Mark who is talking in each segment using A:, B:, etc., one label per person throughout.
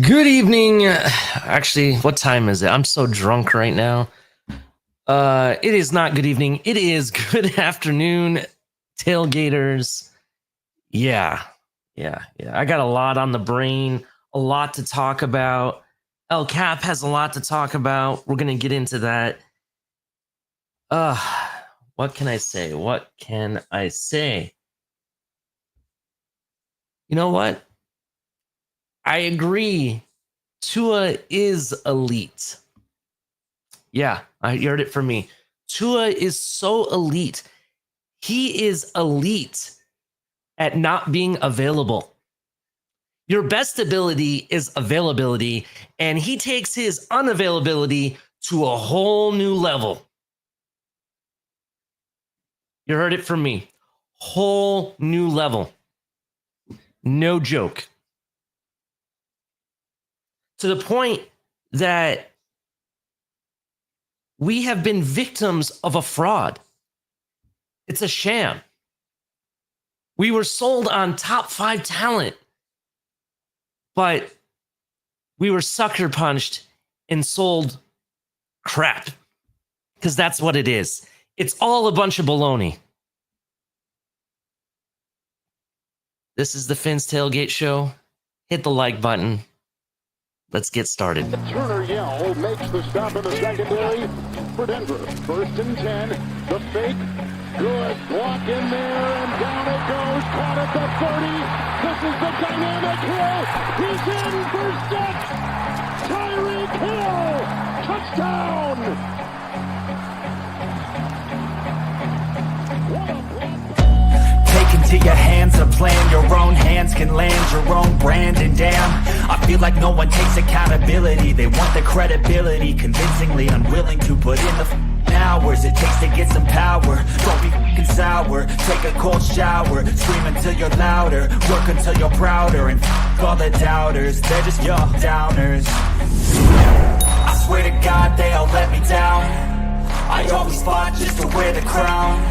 A: Good evening. Actually, what time is it? I'm so drunk right now. It is not good evening. It is good afternoon, tailgaters. Yeah. I got a lot on the brain, a lot to talk about. El Cap has a lot to talk about. We're going to get into that. What can I say? You know what? I agree. Tua is elite. Yeah, you heard it from me. Tua is so elite. He is elite at not being available. Your best ability is availability, and he takes his unavailability to a whole new level. You heard it from me. Whole new level. No joke. To the point that we have been victims of a fraud. It's a sham. We were sold on top 5 talent, but we were sucker punched and sold crap, because that's what it is. It's all a bunch of baloney. This is the Finn's Tailgate Show. Hit the like button. Let's get started.
B: Turner Yell makes the stop in the secondary for Denver. 1st and 10. The fake. Good block in there, and down it goes. Caught at the 30. This is the dynamic Hill. He's in for 6. Tyreek Hill. Touchdown. What a block.
C: Take into your hands a plan. Your own hands can land your own brand. And damn, I feel like no one takes accountability. They want the credibility, convincingly unwilling to put in the hours it takes to get some power. Don't be f***ing sour. Take a cold shower. Scream until you're louder. Work until you're prouder. And f*** all the doubters, they're just your downers. I swear to God they all let me down. I always fought just to wear the crown.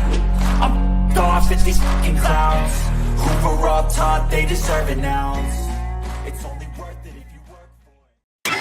C: I'm f***ed off at these f***ing clowns who were all taught they deserve it now. It's only worth it if you work for it.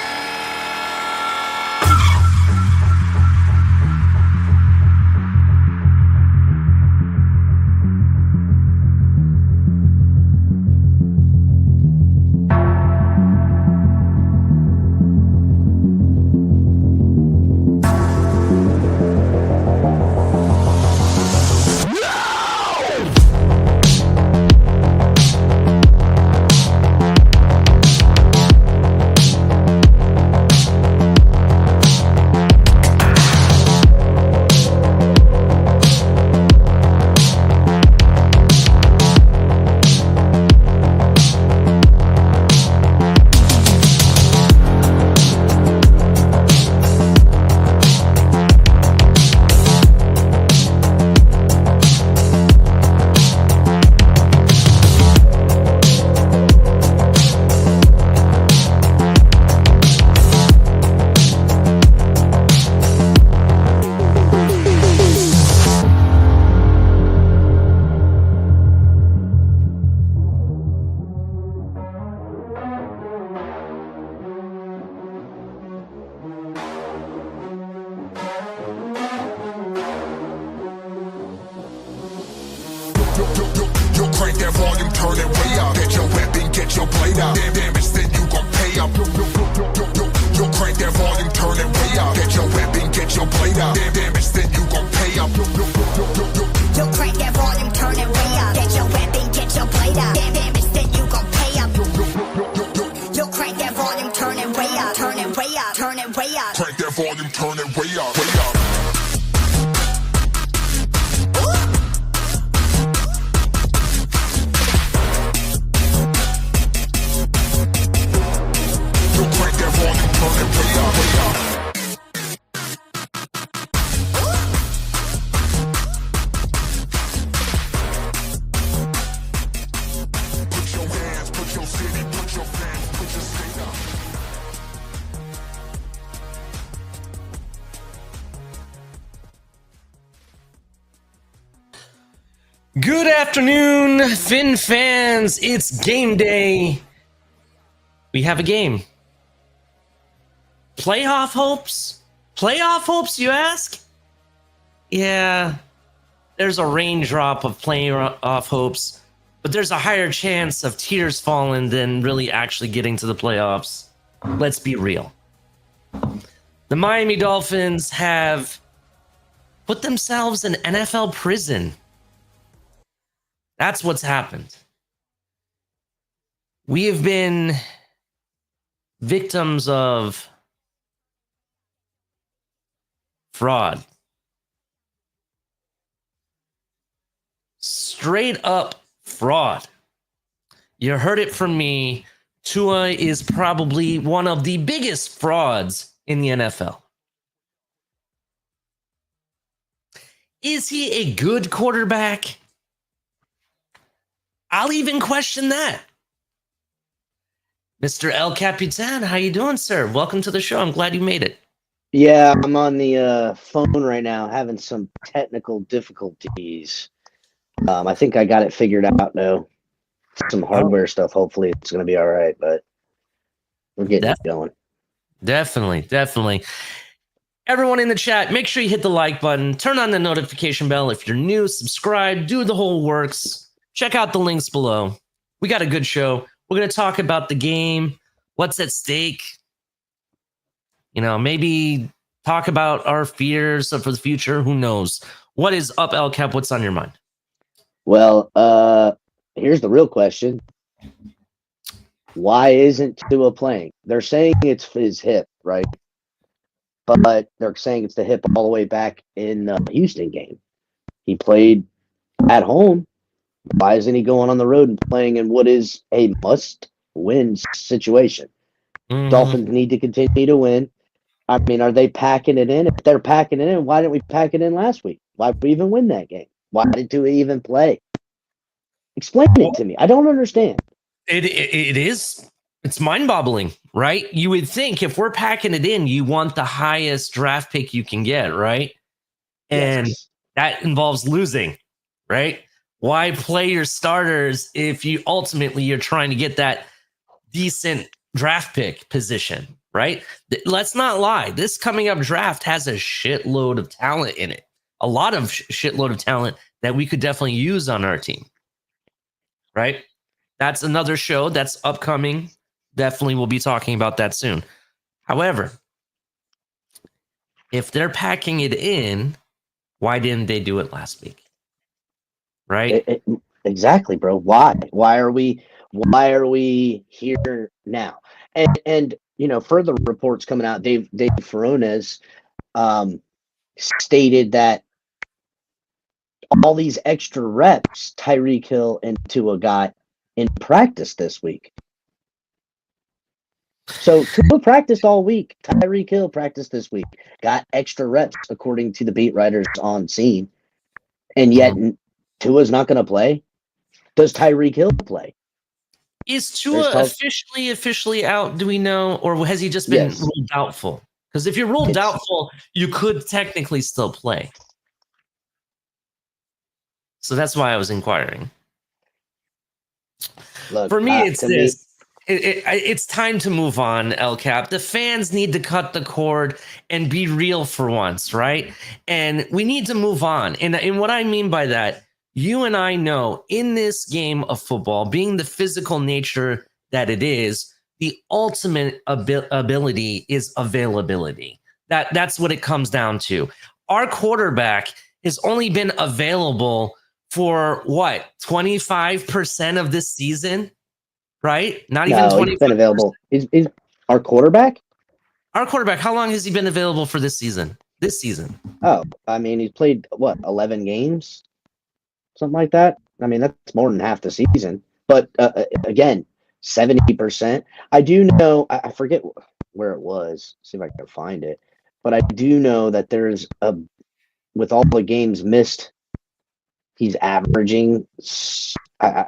D: Yo, crank that volume, turn it way up. Get your weapon, get your blade out. Damage, then you gon' pay up. Yo, crank that volume, turn it way up. Get your weapon, get your blade out. Damage, then you gon' pay up.
E: Yo, crank that volume, turn it way up. Get your weapon, get your blade out. Damage, then you gon' pay up. Yo, crank that volume, turn it way up. Turn it way up, turn it way up.
D: Crank that volume, turn it way up, way up.
A: Good afternoon, Finn fans. It's game day. We have a game. Playoff hopes? Playoff hopes, you ask? Yeah, there's a raindrop of playoff hopes, but there's a higher chance of tears falling than really actually getting to the playoffs. Let's be real. The Miami Dolphins have put themselves in NFL prison. That's what's happened. We have been victims of fraud. Straight up fraud. You heard it from me. Tua is probably one of the biggest frauds in the NFL. Is he a good quarterback? I'll even question that. Mr. El Capitan, how you doing, sir? Welcome to the show. I'm glad you made it.
F: Yeah, I'm on the phone right now having some technical difficulties. I think I got it figured out, though. Some hardware stuff. Hopefully it's going to be all right, but we're getting it going.
A: Definitely. Everyone in the chat, make sure you hit the like button, turn on the notification bell if you're new, subscribe, do the whole works. Check out the links below. We got a good show. We're going to talk about the game, what's at stake. You know, maybe talk about our fears for the future. Who knows? What is up, El Cap? What's on your mind?
F: Well, here's the real question. Why isn't Tua playing? They're saying it's his hip, right? But they're saying it's the hip all the way back in the Houston game. He played at home. Why isn't he going on the road and playing in what is a must-win situation?
A: Mm-hmm.
F: Dolphins need to continue to win. I mean, are they packing it in? If they're packing it in, why didn't we pack it in last week? Why did we even win that game? Why did Tua even play? Explain it to me. I don't understand.
A: It is. It's mind-boggling, right? You would think if we're packing it in, you want the highest draft pick you can get, right? And that involves losing, right? Why play your starters if you're trying to get that decent draft pick position, right? Let's not lie. This coming up draft has a shitload of talent in it. A lot of shitload of talent that we could definitely use on our team, right? That's another show that's upcoming. Definitely we'll be talking about that soon. However, if they're packing it in, why didn't they do it last week? Right?
F: Exactly, bro. Why? Why are we here now? And you know, further reports coming out, Dave Furones stated that all these extra reps Tyreek Hill and Tua got in practice this week. So Tua practiced all week. Tyreek Hill practiced this week. Got extra reps, according to the beat writers on scene. And yet Tua's not going to play. Does Tyreek Hill play?
A: Is Tua officially out? Do we know? Or has he just been ruled doubtful? Because if you're ruled doubtful, you could technically still play. So that's why I was inquiring.
F: Look,
A: for me, it's this. It's time to move on, El Cap. The fans need to cut the cord and be real for once, right? And we need to move on. And what I mean by that, you and I know in this game of football, being the physical nature that it is, the ultimate ability is availability. That's what it comes down to. Our quarterback has only been available for what, 25% of this season? Right? Not even 20.
F: He's been available. Is our quarterback?
A: Our quarterback, how long has he been available for this season? This season.
F: Oh, I mean, he's played, 11 games? Something like that? I mean, that's more than half the season. But, again, 70%. I do know, I forget where it was. See if I can find it. But I do know that there's with all the games missed, he's averaging, I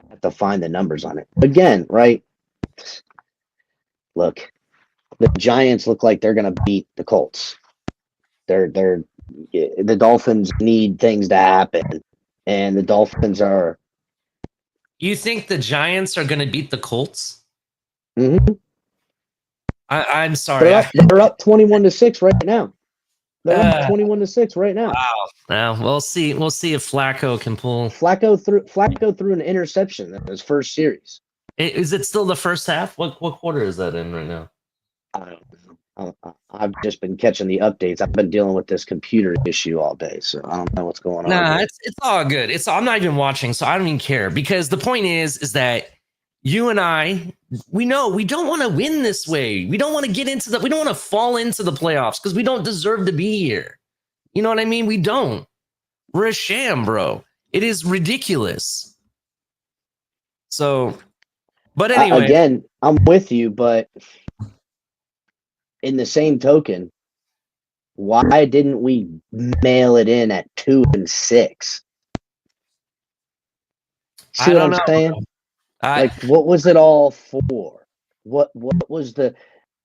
F: have to find the numbers on it. Again, right? Look, the Giants look like they're going to beat the Colts. The Dolphins need things to happen, and the Dolphins are.
A: You think the Giants are going to beat the Colts?
F: Mm-hmm.
A: I'm sorry.
F: They're up 21-6 right now. They're up 21-6 right now.
A: Wow. Well, we'll see. We'll see if Flacco can pull.
F: Flacco threw an interception in his first series.
A: Is it still the first half? What quarter is that in right now?
F: I don't know. I've just been catching the updates. I've been dealing with this computer issue all day, so I don't know what's going on.
A: Nah, it's all good. I'm not even watching, so I don't even care, because the point is that you and I, we know we don't want to win this way. We don't want to get into we don't want to fall into the playoffs because we don't deserve to be here. You know what I mean? We don't. We're a sham, bro. It is ridiculous. So, but anyway.
F: Again, I'm with you, but in the same token, why didn't we mail it in at 2-6? See what I'm saying? Like, what was it all for? What was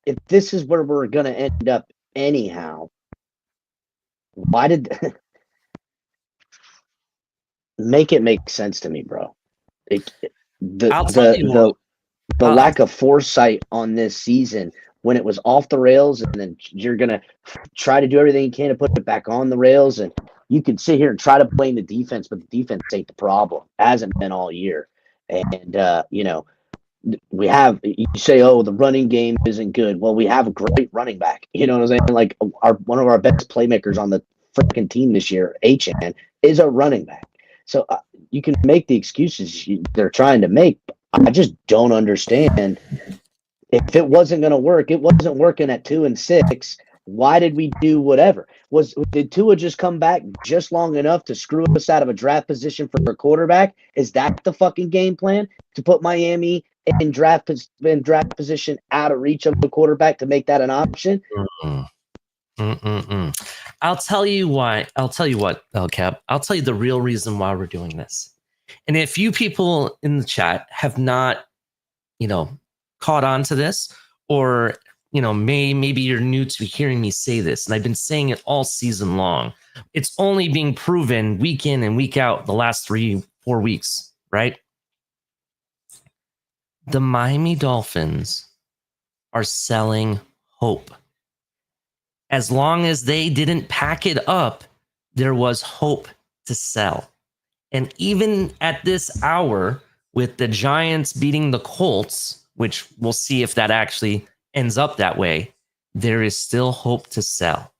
F: if this is where we're gonna end up anyhow? Why did make it make sense to me, bro? The lack of foresight on this season, when it was off the rails, and then you're going to try to do everything you can to put it back on the rails. And you can sit here and try to blame the defense, but the defense ain't the problem. Hasn't been all year. And, we have, you say, oh, the running game isn't good. Well, we have a great running back. You know what I'm saying? Like, one of our best playmakers on the freaking team this year, H-N, is a running back. So you can make the excuses they're trying to make. I just don't understand. If it wasn't going to work, it wasn't working at 2-6. Why did we do whatever? Did Tua just come back just long enough to screw us out of a draft position for a quarterback? Is that the fucking game plan, to put Miami in draft position out of reach of the quarterback to make that an option?
A: I'll tell you why. I'll tell you what, El Cap. I'll tell you the real reason why we're doing this. And if you people in the chat have not, caught on to this, or maybe you're new to hearing me say this, and I've been saying it all season long. It's only being proven week in and week out the last 3-4 weeks, right? The Miami Dolphins are selling hope. As long as they didn't pack it up, there was hope to sell. And even at this hour, with the Giants beating the Colts, which we'll see if that actually ends up that way, there is still hope to sell.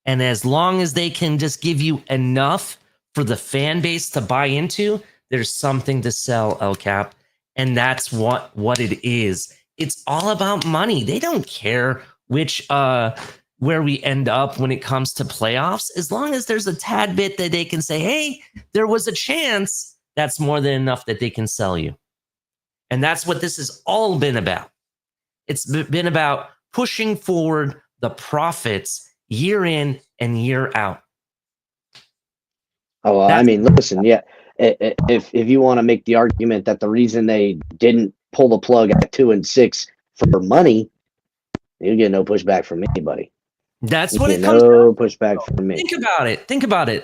A: And as long as they can just give you enough for the fan base to buy into, there's something to sell, El Cap. And that's what it is. It's all about money. They don't care where we end up when it comes to playoffs. As long as there's a tad bit that they can say, hey, there was a chance, that's more than enough that they can sell you. And that's what this has all been about. It's been about pushing forward the profits year in and year out.
F: Oh, well, I mean, listen, yeah. If you want to make the argument that the reason they didn't pull the plug at 2-6 for money, you get no pushback from anybody.
A: That's what it comes down to.
F: No pushback from me.
A: Think about it.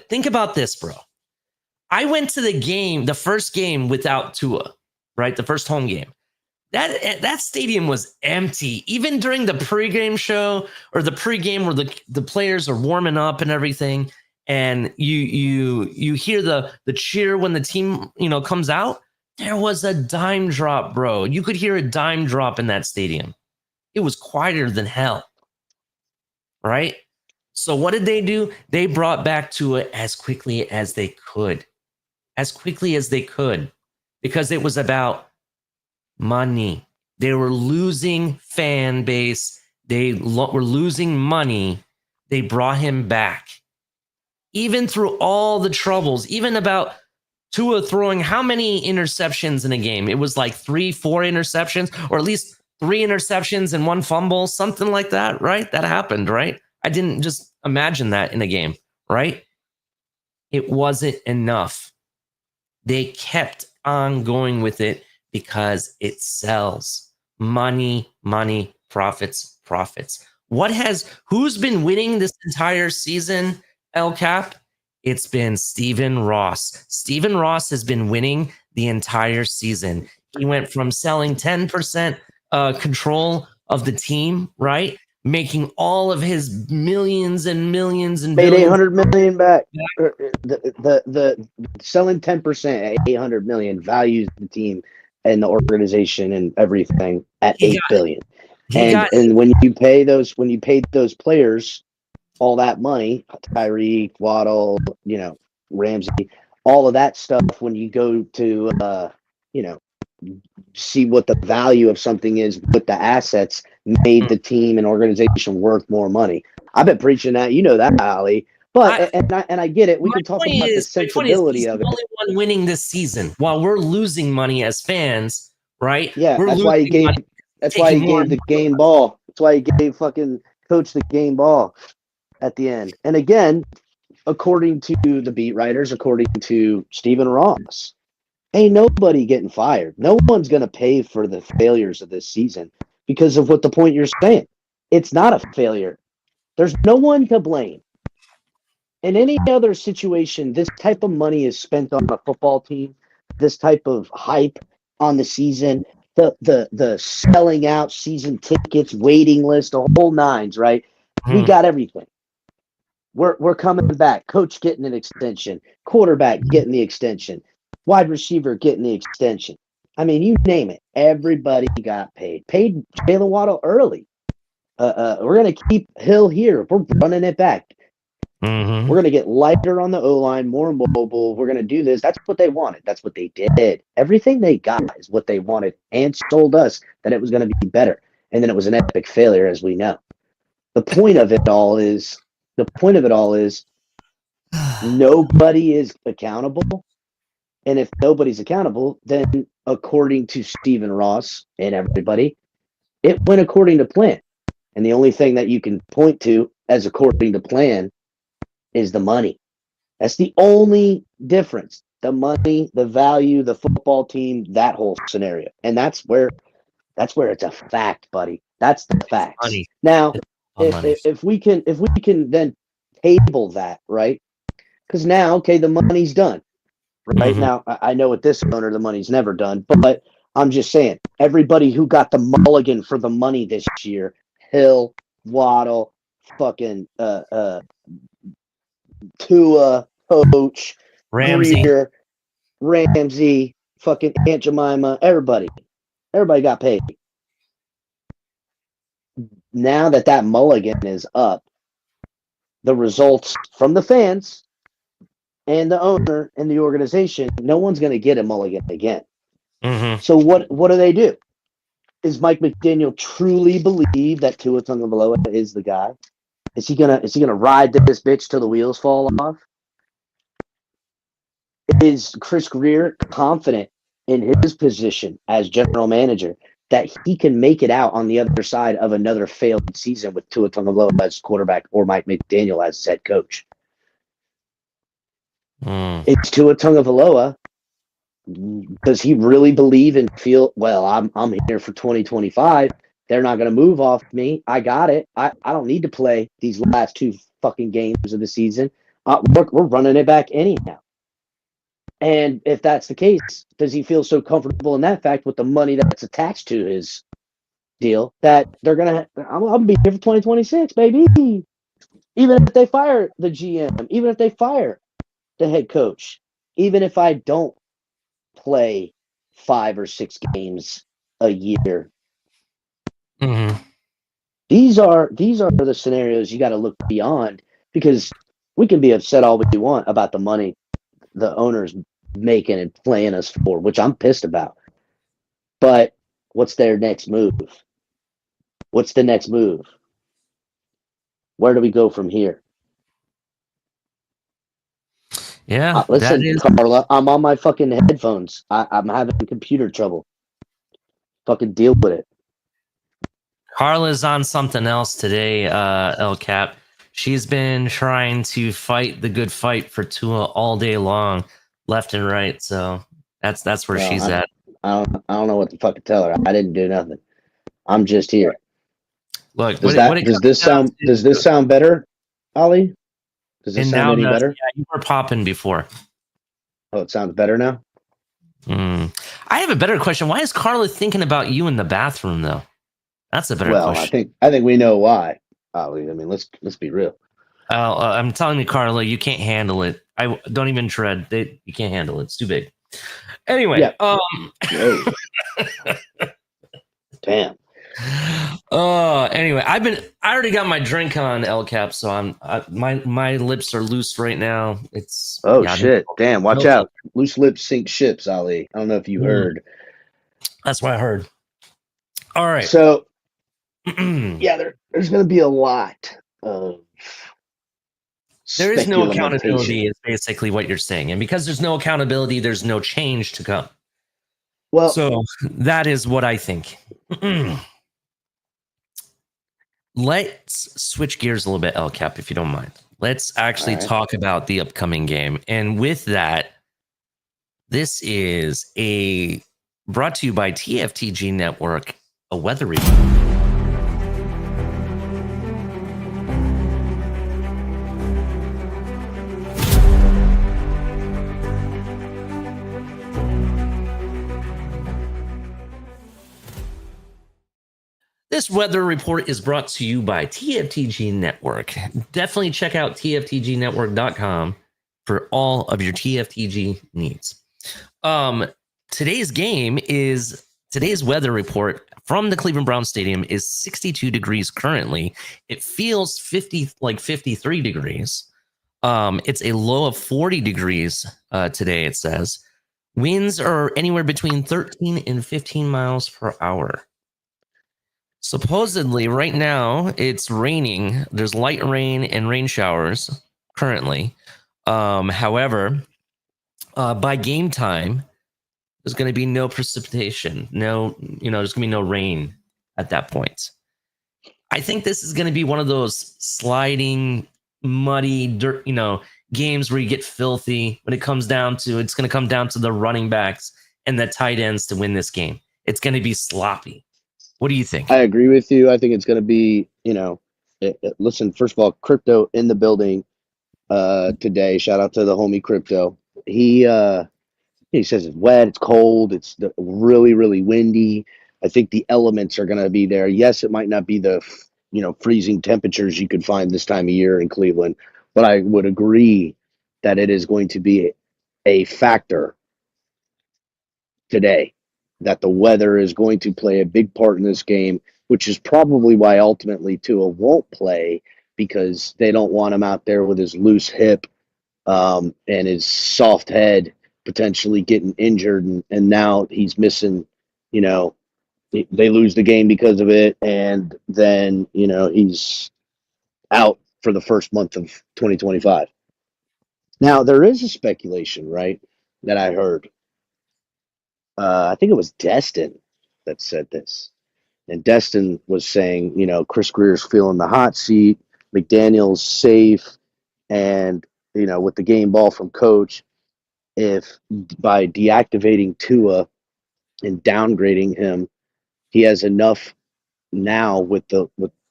A: Think about this, bro. I went to the first game without Tua, right? The first home game. That stadium was empty. Even during the pregame show, or the pregame where the players are warming up and everything, and you hear the cheer when the team comes out. There was a dime drop, bro. You could hear a dime drop in that stadium. It was quieter than hell, right? So what did they do? They brought back Tua as quickly as they could, because it was about money. They were losing fan base. They were losing money. They brought him back. Even through all the troubles, even about Tua throwing how many interceptions in a game? It was like 3-4 interceptions, or at least 3 interceptions and 1 fumble, something like that, right? That happened, right? I didn't just imagine that in a game, right? It wasn't enough. They kept on going with it because it sells. Money, profits. Who's been winning this entire season, El Cap? It's been Stephen Ross. Stephen Ross has been winning the entire season. He went from selling 10% control of the team, right? Making all of his millions and millions and
F: Made
A: billions.
F: 800 million back. The selling 10% at 800 million values the team and the organization and everything at
A: He
F: 8 billion.
A: He got
F: And when you paid those players all that money, Tyreek, Waddle, Ramsey, all of that stuff, when you go to see what the value of something is with the assets, made the team and organization worth more money. I've been preaching that, that, Ali. But I get it. We can talk about the sensibility
A: he's
F: of
A: the
F: it.
A: only one winning this season while we're losing money as fans, right?
F: Yeah,
A: we're
F: that's why he gave.
A: money,
F: That's why he
A: more
F: gave the game ball. That's why he gave fucking coach the game ball at the end. And again, according to the beat writers, according to Stephen Ross, ain't nobody getting fired. No one's going to pay for the failures of this season because of what the point you're saying. It's not a failure. There's no one to blame. In any other situation, this type of money is spent on a football team, this type of hype on the season, the selling out season tickets, waiting list, the whole nines, right? We got everything. We're coming back. Coach getting an extension, quarterback getting the extension, wide receiver getting the extension. I mean, you name it. Everybody got paid. Paid Jalen Waddle early. We're going to keep Hill here. We're running it back. We're going to get lighter on the O-line, more mobile. We're going to do this. That's what they wanted. That's what they did. Everything they got is what they wanted and told us that it was going to be better. And then it was an epic failure, as we know. The point of it all is nobody is accountable. And if nobody's accountable, then according to Stephen Ross and everybody, it went according to plan. And the only thing that you can point to as according to plan is the money. That's the only difference. The money, the value, the football team, that whole scenario. And that's where it's a fact, buddy. That's the facts.
A: Money.
F: Now, if we can then table that, right? Because now, okay, the money's done. Right now, I know with this owner, the money's never done. But I'm just saying, everybody who got the mulligan for the money this year, Hill, Waddle, fucking Tua, Coach, Greer, Ramsey, fucking Aunt Jemima, everybody got paid. Now that mulligan is up, the results from the fans and the owner and the organization, no one's going to get a mulligan again. So what do? Is Mike McDaniel truly believe that Tua Tagovailoa is the guy? Is he gonna ride this bitch till the wheels fall off? Is Chris Greer confident in his position as general manager that he can make it out on the other side of another failed season with Tua Tagovailoa as quarterback or Mike McDaniel as head coach? It's Tua Tagovailoa. Does he really believe and feel, well, I'm here for 2025. They're not going to move off me. I got it. I don't need to play these last two fucking games of the season. We're running it back anyhow. And if that's the case, does he feel so comfortable in that fact with the money that's attached to his deal that they're going to, I'm going to be here for 2026, baby. Even if they fire the GM, even if they fire the head coach, even if I don't play 5 or 6 games a year. These are the scenarios you got to look beyond, because we can be upset all we want about the money the owners making and playing us for, which I'm pissed about. But what's their next move? What's the next move? Where do we go from here?
A: Yeah,
F: listen, Carla, I'm on my fucking headphones. I'm having computer trouble. Fucking deal with it.
A: Carla's on something else today, El Cap. She's been trying to fight the good fight for Tua all day long, left and right. So that's where she's at.
F: I don't know what the fuck to tell her. I didn't do nothing. I'm just here.
A: Look,
F: does this sound better, Ali? Does this sound any better?
A: Yeah, you were popping before.
F: Oh, it sounds better now?
A: I have a better question. Why is Carla thinking about you in the bathroom, though? That's a better
F: Well,
A: question.
F: I think we know why. Ali. I mean, let's be real.
A: I'm telling you, Carla, you can't handle it. I don't even tread. You can't handle it. It's too big. Anyway,
F: Yeah. Whoa. Damn.
A: Anyway, I already got my drink on, El Cap, so my lips are loose right now. It's
F: Shit. Damn, watch out. Loose lips sink ships, Ali. I don't know if you heard.
A: That's what I heard. All right.
F: So there's going to be a lot of
A: there is no
F: speculamentation.
A: accountability, is basically what you're saying. And because there's no accountability, there's no change to come.
F: Well,
A: so that is what I think. Let's switch gears a little bit, El Cap, if you don't mind. Let's actually talk about the upcoming game. And with that, this is brought to you by TFTG Network, a weather report. This weather report is brought to you by TFTG Network. Definitely check out tftgnetwork.com for all of your TFTG needs. Today's weather report from the Cleveland Browns Stadium is 62 degrees currently. It feels 53 degrees. It's a low of 40 degrees today, it says. Winds are anywhere between 13 and 15 miles per hour. Supposedly, right now, it's raining. There's light rain and rain showers currently. However, by game time, there's going to be no precipitation. There's going to be no rain at that point. I think this is going to be one of those sliding, muddy, dirt, games where you get filthy. When it's going to come down to the running backs and the tight ends to win this game. It's going to be sloppy. What do you think?
F: I agree with you. I think it's going to be, listen, first of all, Crypto in the building today. Shout out to the homie Crypto. He says it's wet, it's cold, it's really, really windy. I think the elements are going to be there. Yes, it might not be the, freezing temperatures you could find this time of year in Cleveland, but I would agree that it is going to be a factor today, that the weather is going to play a big part in this game, which is probably why ultimately Tua won't play, because they don't want him out there with his loose hip and his soft head potentially getting injured. And now he's missing, they lose the game because of it. And then, he's out for the first month of 2025. Now, there is a speculation, right, that I heard. I think it was Destin that said this. And Destin was saying, Chris Greer's feeling the hot seat, McDaniel's safe, and, with the game ball from coach, if by deactivating Tua and downgrading him, he has enough now with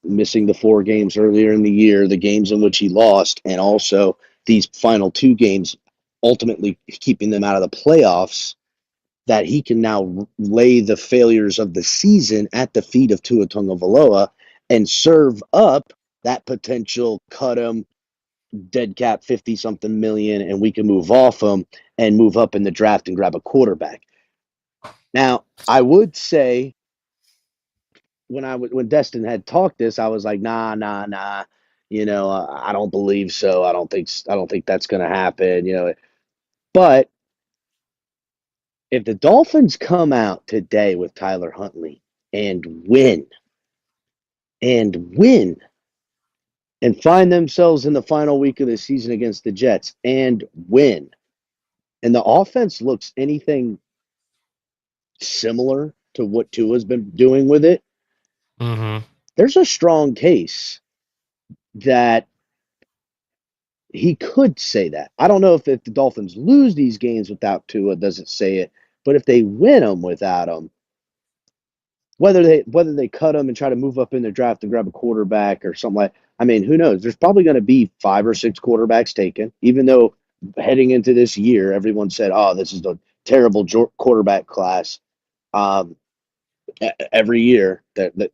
F: missing the 4 games earlier in the year, the games in which he lost, and also these final 2 games ultimately keeping them out of the playoffs, that he can now lay the failures of the season at the feet of Tua Tagovailoa and serve up that potential cut him, dead cap 50-something million, and we can move off him and move up in the draft and grab a quarterback. Now, I would say when Destin had talked this, I was like, nah. I don't believe so. I don't think that's going to happen. But if the Dolphins come out today with Tyler Huntley and win, and find themselves in the final week of the season against the Jets and win, and the offense looks anything similar to what Tua's been doing with it, there's a strong case that he could say that. I don't know if the Dolphins lose these games without Tua, doesn't say it, but if they win them without him, whether they cut him and try to move up in the draft and grab a quarterback or something like, I mean, who knows? There's probably going to be 5 or 6 quarterbacks taken, even though heading into this year, everyone said, oh, this is the terrible quarterback class. Every year that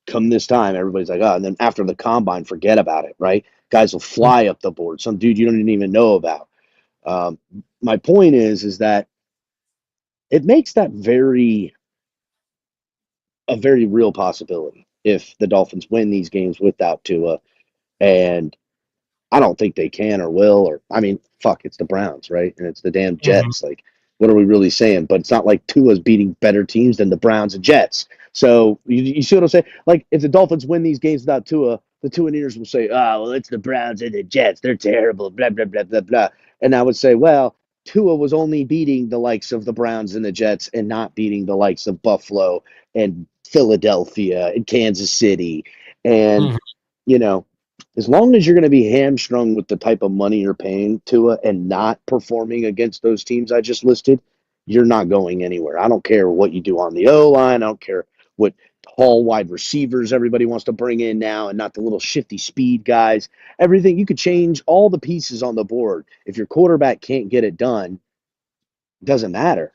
F: come this time, everybody's like, oh, and then after the combine, forget about it, right? Guys will fly up the board. Some dude you don't even know about. My point is that it makes that a very real possibility if the Dolphins win these games without Tua, and I don't think they can or will. Or I mean, fuck, it's the Browns, right? And it's the damn Jets. Like, what are we really saying? But it's not like Tua's beating better teams than the Browns and Jets. So you see what I'm saying? Like, if the Dolphins win these games without Tua, the Tuaneers will say, "Oh, well, it's the Browns and the Jets. They're terrible." Blah blah blah blah blah. And I would say, well, Tua was only beating the likes of the Browns and the Jets, and not beating the likes of Buffalo and Philadelphia and Kansas City, and
A: Mhm.
F: you know, as long as you're going to be hamstrung with the type of money you're paying Tua and not performing against those teams I just listed, you're not going anywhere. I don't care what you do on the O line. I don't care what tall wide receivers everybody wants to bring in now, and not the little shifty speed guys. Everything, you could change all the pieces on the board. If your quarterback can't get it done, it doesn't matter.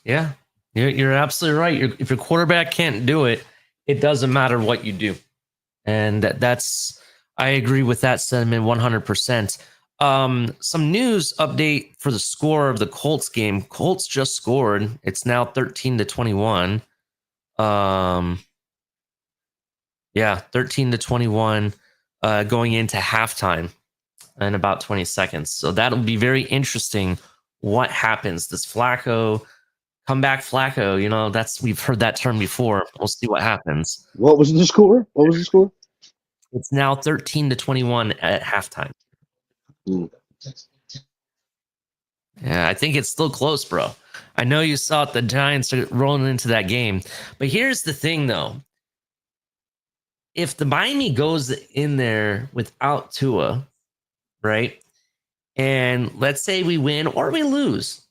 A: Yeah, you're absolutely right. If your quarterback can't do it, it doesn't matter what you do. And that's, I agree with that sentiment 100%. Some news update for the score of the Colts game. Colts just scored. It's now 13-21. Yeah, 13-21 going into halftime in about 20 seconds. So that'll be very interesting. What happens? Does Flacco come back Flacco? You know, we've heard that term before. We'll see what happens.
F: What was the score? What was the score?
A: It's now 13-21 at halftime.
F: Mm.
A: Yeah, I think it's still close, bro. I know you saw the Giants are rolling into that game. But here's the thing, though. If the Miami goes in there without Tua, right? And let's say we win or we lose,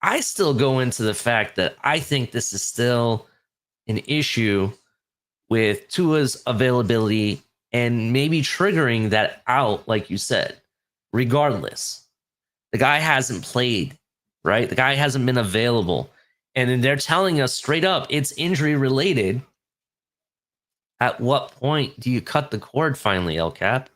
A: I still go into the fact that I think this is still an issue with Tua's availability and maybe triggering that out, like you said. Regardless, the guy hasn't played, right? The guy hasn't been available. And then they're telling us straight up it's injury related. At what point do you cut the cord finally, El Cap?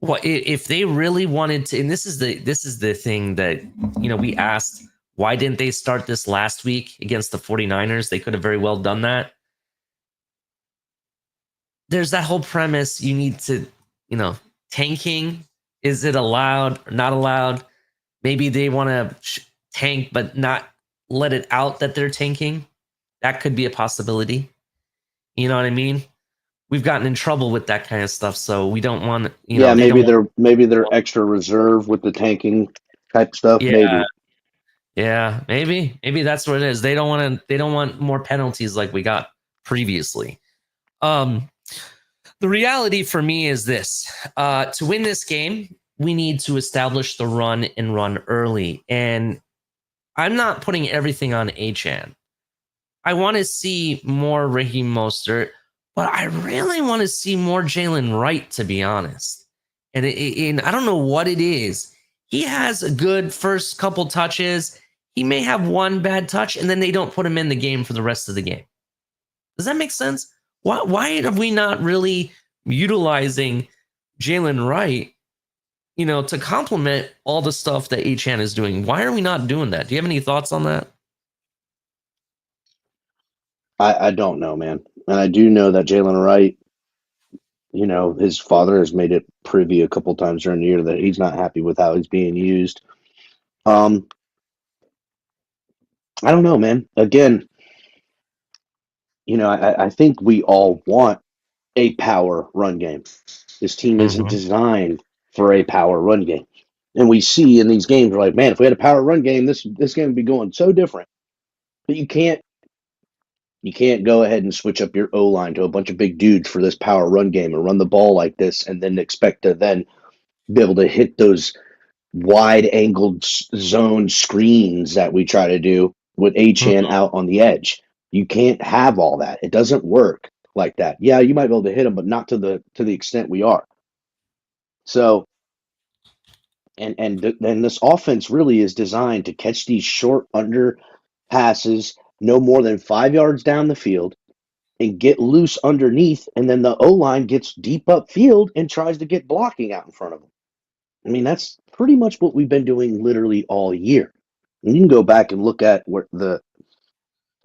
A: What if they really wanted to? And this is the thing that, you know, we asked, why didn't they start this last week against the 49ers? They could have very well done that. There's that whole premise. You need to, you know, tanking. Is it allowed or not allowed? Maybe they want to tank, but not let it out that they're tanking. That could be a possibility. You know what I mean? We've gotten in trouble with that kind of stuff, so we don't want.
F: Yeah, maybe they're extra reserve with the tanking type stuff.
A: Yeah, maybe that's what it is. They don't want more penalties like we got previously. The reality for me is this: to win this game, we need to establish the run and run early. And I'm not putting everything on Achane. I want to see more Raheem Mostert, but I really want to see more Jalen Wright, to be honest. And I don't know what it is. He has a good first couple touches. He may have one bad touch, and then they don't put him in the game for the rest of the game. Does that make sense? Why are we not really utilizing Jalen Wright, you know, to complement all the stuff that Achane is doing? Why are we not doing that? Do you have any thoughts on that?
F: I don't know, man. And I do know that Jalen Wright, you know, his father has made it privy a couple times during the year that he's not happy with how he's being used. I don't know, man. Again, you know, I think we all want a power run game. This team isn't designed for a power run game. And we see in these games, we're like, man, if we had a power run game, this game would be going so different. But you can't go ahead and switch up your O-line to a bunch of big dudes for this power run game and run the ball like this and then expect to then be able to hit those wide-angled zone screens that we try to do with Achane out on the edge. You can't have all that. It doesn't work like that. Yeah, you might be able to hit them, but not to the extent we are. So and this offense really is designed to catch these short under passes no more than 5 yards down the field and get loose underneath, and then the O-line gets deep upfield and tries to get blocking out in front of them. I mean, that's pretty much what we've been doing literally all year. And you can go back and look at where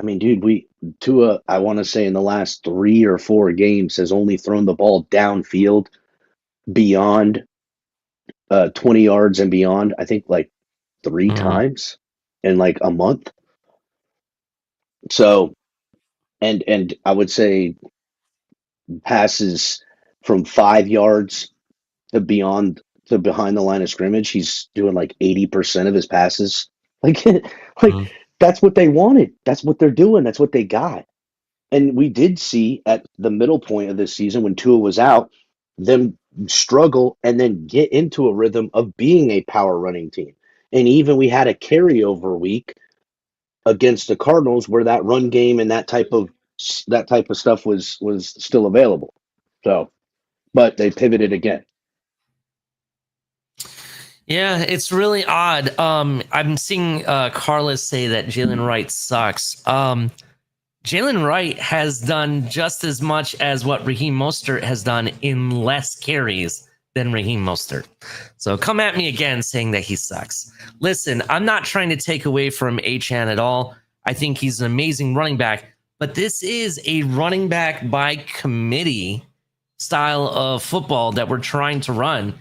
F: dude, Tua, I want to say in the last 3 or 4 games has only thrown the ball downfield beyond 20 yards and beyond, I think like 3 times in like a month. So, and I would say passes from 5 yards to behind the line of scrimmage, he's doing like 80% of his passes. Like that's what they wanted. That's what they're doing. That's what they got. And we did see at the middle point of this season when Tua was out, them struggle and then get into a rhythm of being a power running team. And even we had a carryover week against the Cardinals where that run game and that type of stuff was still available. So, but they pivoted again.
A: Yeah, it's really odd. I'm seeing Carlos say that Jalen Wright sucks. Jalen Wright has done just as much as what Raheem Mostert has done in less carries than Raheem Mostert. So come at me again saying that he sucks. Listen, I'm not trying to take away from Achane at all. I think he's an amazing running back, but this is a running back by committee style of football that we're trying to run.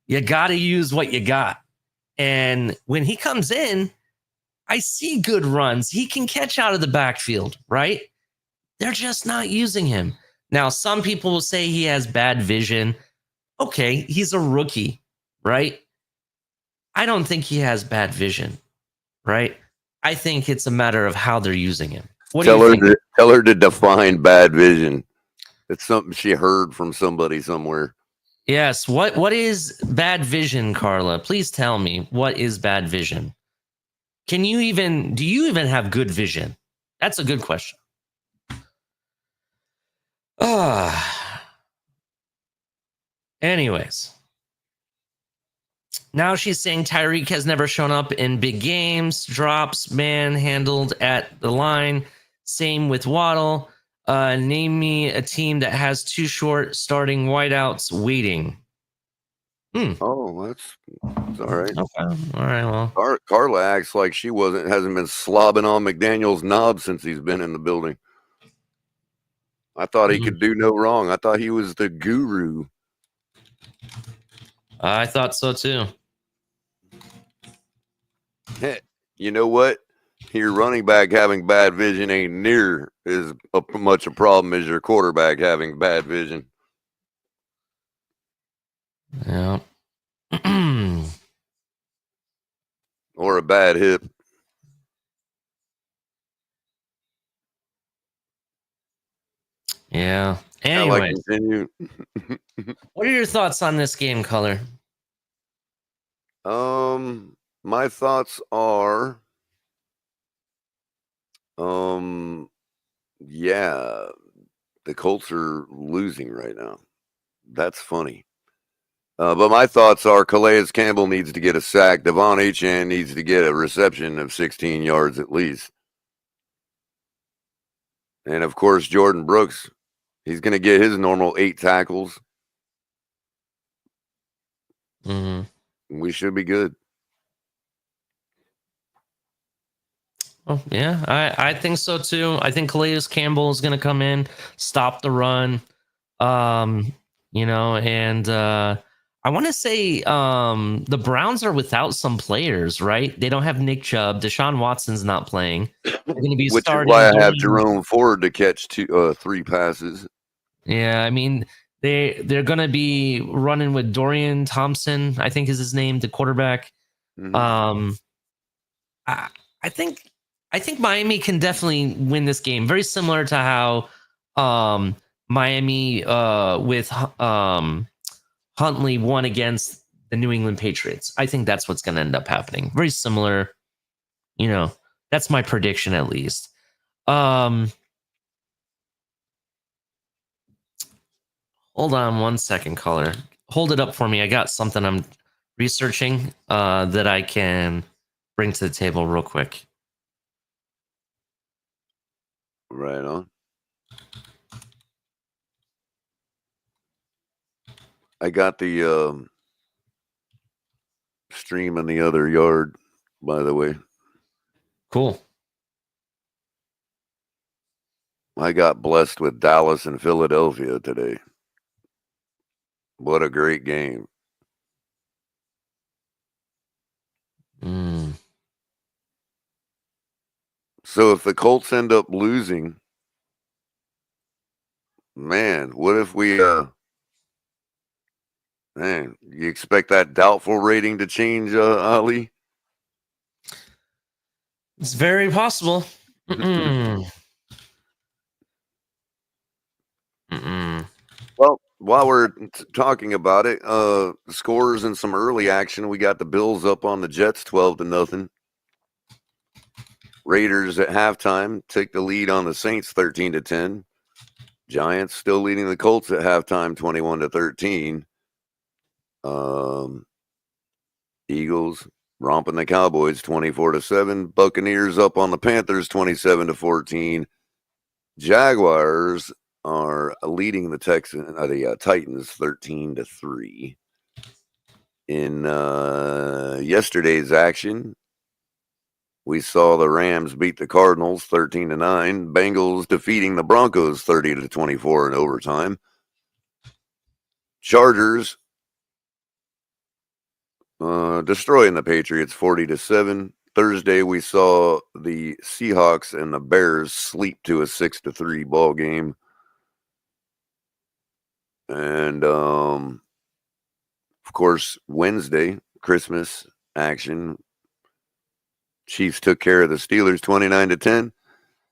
A: You got to use what you got. And when he comes in, I see good runs. He can catch out of the backfield, right? They're just not using him. Now, some people will say he has bad vision. Okay, he's a rookie, right? I don't think he has bad vision, right? I think it's a matter of how they're using him.
G: Tell her to define bad vision. It's something she heard from somebody somewhere.
A: Yes. What is bad vision, Carla? Please tell me, what is bad vision? Do you even have good vision? That's a good question. Anyways. Now she's saying Tyreek has never shown up in big games, drops, manhandled at the line. Same with Waddle. Name me a team that has 2 short starting wideouts waiting.
G: Oh, that's all right.
A: Okay. All right. Well,
G: Carla acts like she hasn't been slobbing on McDaniel's knob since he's been in the building. I thought he could do no wrong. I thought he was the guru.
A: I thought so too.
G: Hey, you know what? Your running back having bad vision ain't near as much a problem as your quarterback having bad vision.
A: Yeah.
G: Or a bad hip.
A: Yeah. Anyway,
G: continue.
A: What are your thoughts on this game, Color?
G: My thoughts are, yeah, the Colts are losing right now. That's funny. But my thoughts are Calais Campbell needs to get a sack. Devon Achane needs to get a reception of 16 yards at least. And, of course, Jordan Brooks, he's going to get his normal 8 tackles.
A: Mm-hmm.
G: We should be good.
A: Oh, yeah, I think so, too. I think Calais Campbell is going to come in, stop the run, and I want to say the Browns are without some players, right? They don't have Nick Chubb. Deshaun Watson's not playing. They're going to be
G: Which
A: starting.
G: is why I have Jerome Ford to catch 3 passes.
A: Yeah, I mean, they're going to be running with Dorian Thompson, I think is his name, the quarterback.
G: Mm-hmm.
A: I think Miami can definitely win this game. Very similar to how Miami with Huntley won against the New England Patriots. I think that's what's going to end up happening. Very similar. That's my prediction at least. Hold on one second, caller. Hold it up for me. I got something I'm researching that I can bring to the table real quick.
G: Right on. I got the stream in the other yard, by the way.
A: Cool.
G: I got blessed with Dallas and Philadelphia today. What a great game. So if the Colts end up losing, man, what if we man, you expect that doubtful rating to change, Ali?
A: It's very possible.
G: Well, while we're talking about it, scores and some early action, we got the Bills up on the Jets 12-0. Raiders at halftime take the lead on the Saints 13-10. Giants still leading the Colts at halftime 21-13. Eagles romping the Cowboys 24-7. Buccaneers up on the Panthers 27-14. Jaguars are leading the Titans 13-3. In yesterday's action, we saw the Rams beat the Cardinals 13-9. Bengals defeating the Broncos 30-24 in overtime. Chargers destroying the Patriots 40-7. Thursday, we saw the Seahawks and the Bears sleep to a 6-3 ball game. And of course, Wednesday, Christmas action. Chiefs took care of the Steelers 29-10.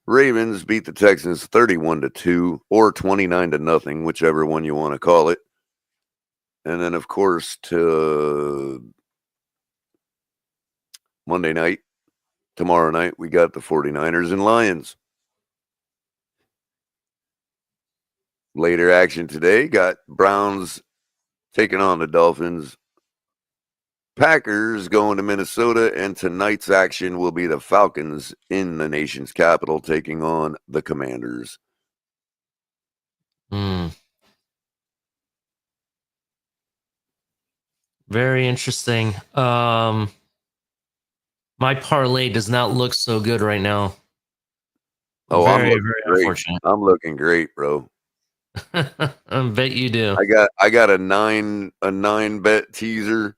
G: Ravens beat the Texans 31-2 or 29-0, whichever one you want to call it. And then, of course, to Monday night, tomorrow night, we got the 49ers and Lions. Later action today, got Browns taking on the Dolphins. Packers going to Minnesota, and tonight's action will be the Falcons in the nation's capital taking on the Commanders.
A: Very interesting. My parlay does not look so good right now.
G: Oh,
A: very
G: very
A: unfortunate.
G: I'm looking great, bro.
A: I bet you do.
G: I got a nine bet teaser.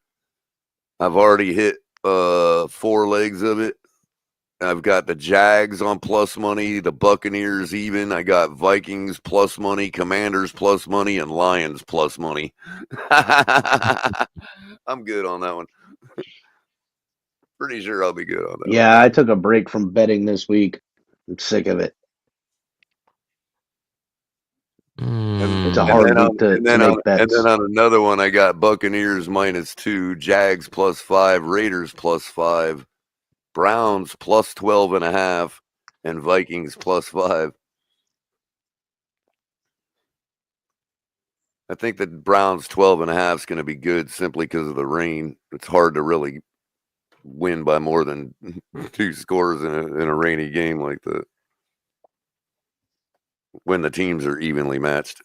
G: I've already hit 4 legs of it. I've got the Jags on plus money, the Buccaneers even. I got Vikings plus money, Commanders plus money, and Lions plus money. I'm good on that one. Pretty sure I'll be good on that.
F: Yeah, I took a break from betting this week. I'm sick of it. It's a hard week to make bets.
G: And then on another one, I got Buccaneers -2, Jags +5, Raiders +5, Browns +12.5, and Vikings +5. I think the Browns 12.5 is going to be good simply because of the rain. It's hard to really win by more than 2 scores in a rainy game like that when the teams are evenly matched.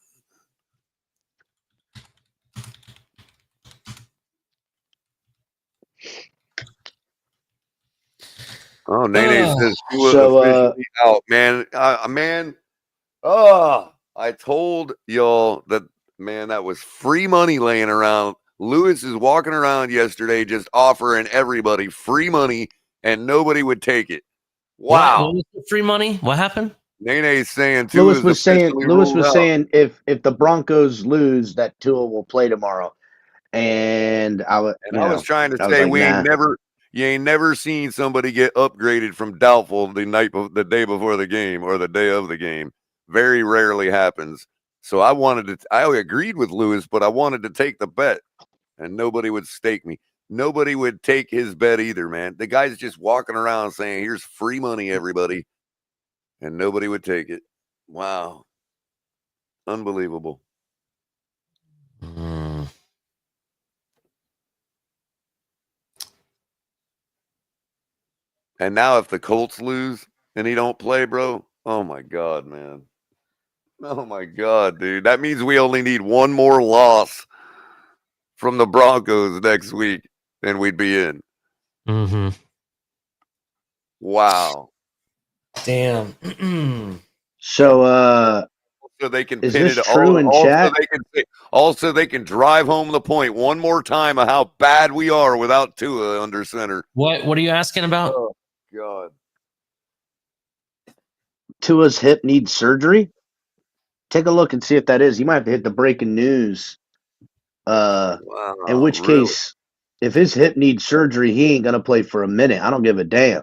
G: Oh, Nene says
F: so,
G: officially out, man. I told y'all that, man, that was free money laying around. Lewis is walking around yesterday just offering everybody free money, and nobody would take it. Wow.
A: What was the free money? What happened?
G: Nene's saying
F: Lewis was saying if the Broncos lose, that Tua will play tomorrow. And I was
G: trying to say you ain't never seen somebody get upgraded from doubtful the day before the game or the day of the game. Very rarely happens. So I agreed with Lewis, but I wanted to take the bet, and nobody would stake me. Nobody would take his bet either, man. The guy's just walking around saying, "Here's free money, everybody," and nobody would take it. Wow, unbelievable. And now if the Colts lose and he don't play, bro, oh my God, man. Oh my God, dude. That means we only need one more loss from the Broncos next week and we'd be in.
A: Mm-hmm.
G: Wow.
A: Damn.
F: So,
G: So they can
F: is
G: pin
F: this
G: it
F: true in chat?
G: Also they can drive home the point one more time of how bad we are without Tua under center.
A: What are you asking about?
G: Oh God.
F: Tua's hip needs surgery? Take a look and see if that is. You might have to hit the breaking news. In
G: Wow,
F: which
G: really?
F: case, if his hip needs surgery, he ain't gonna play for a minute. I don't give a damn.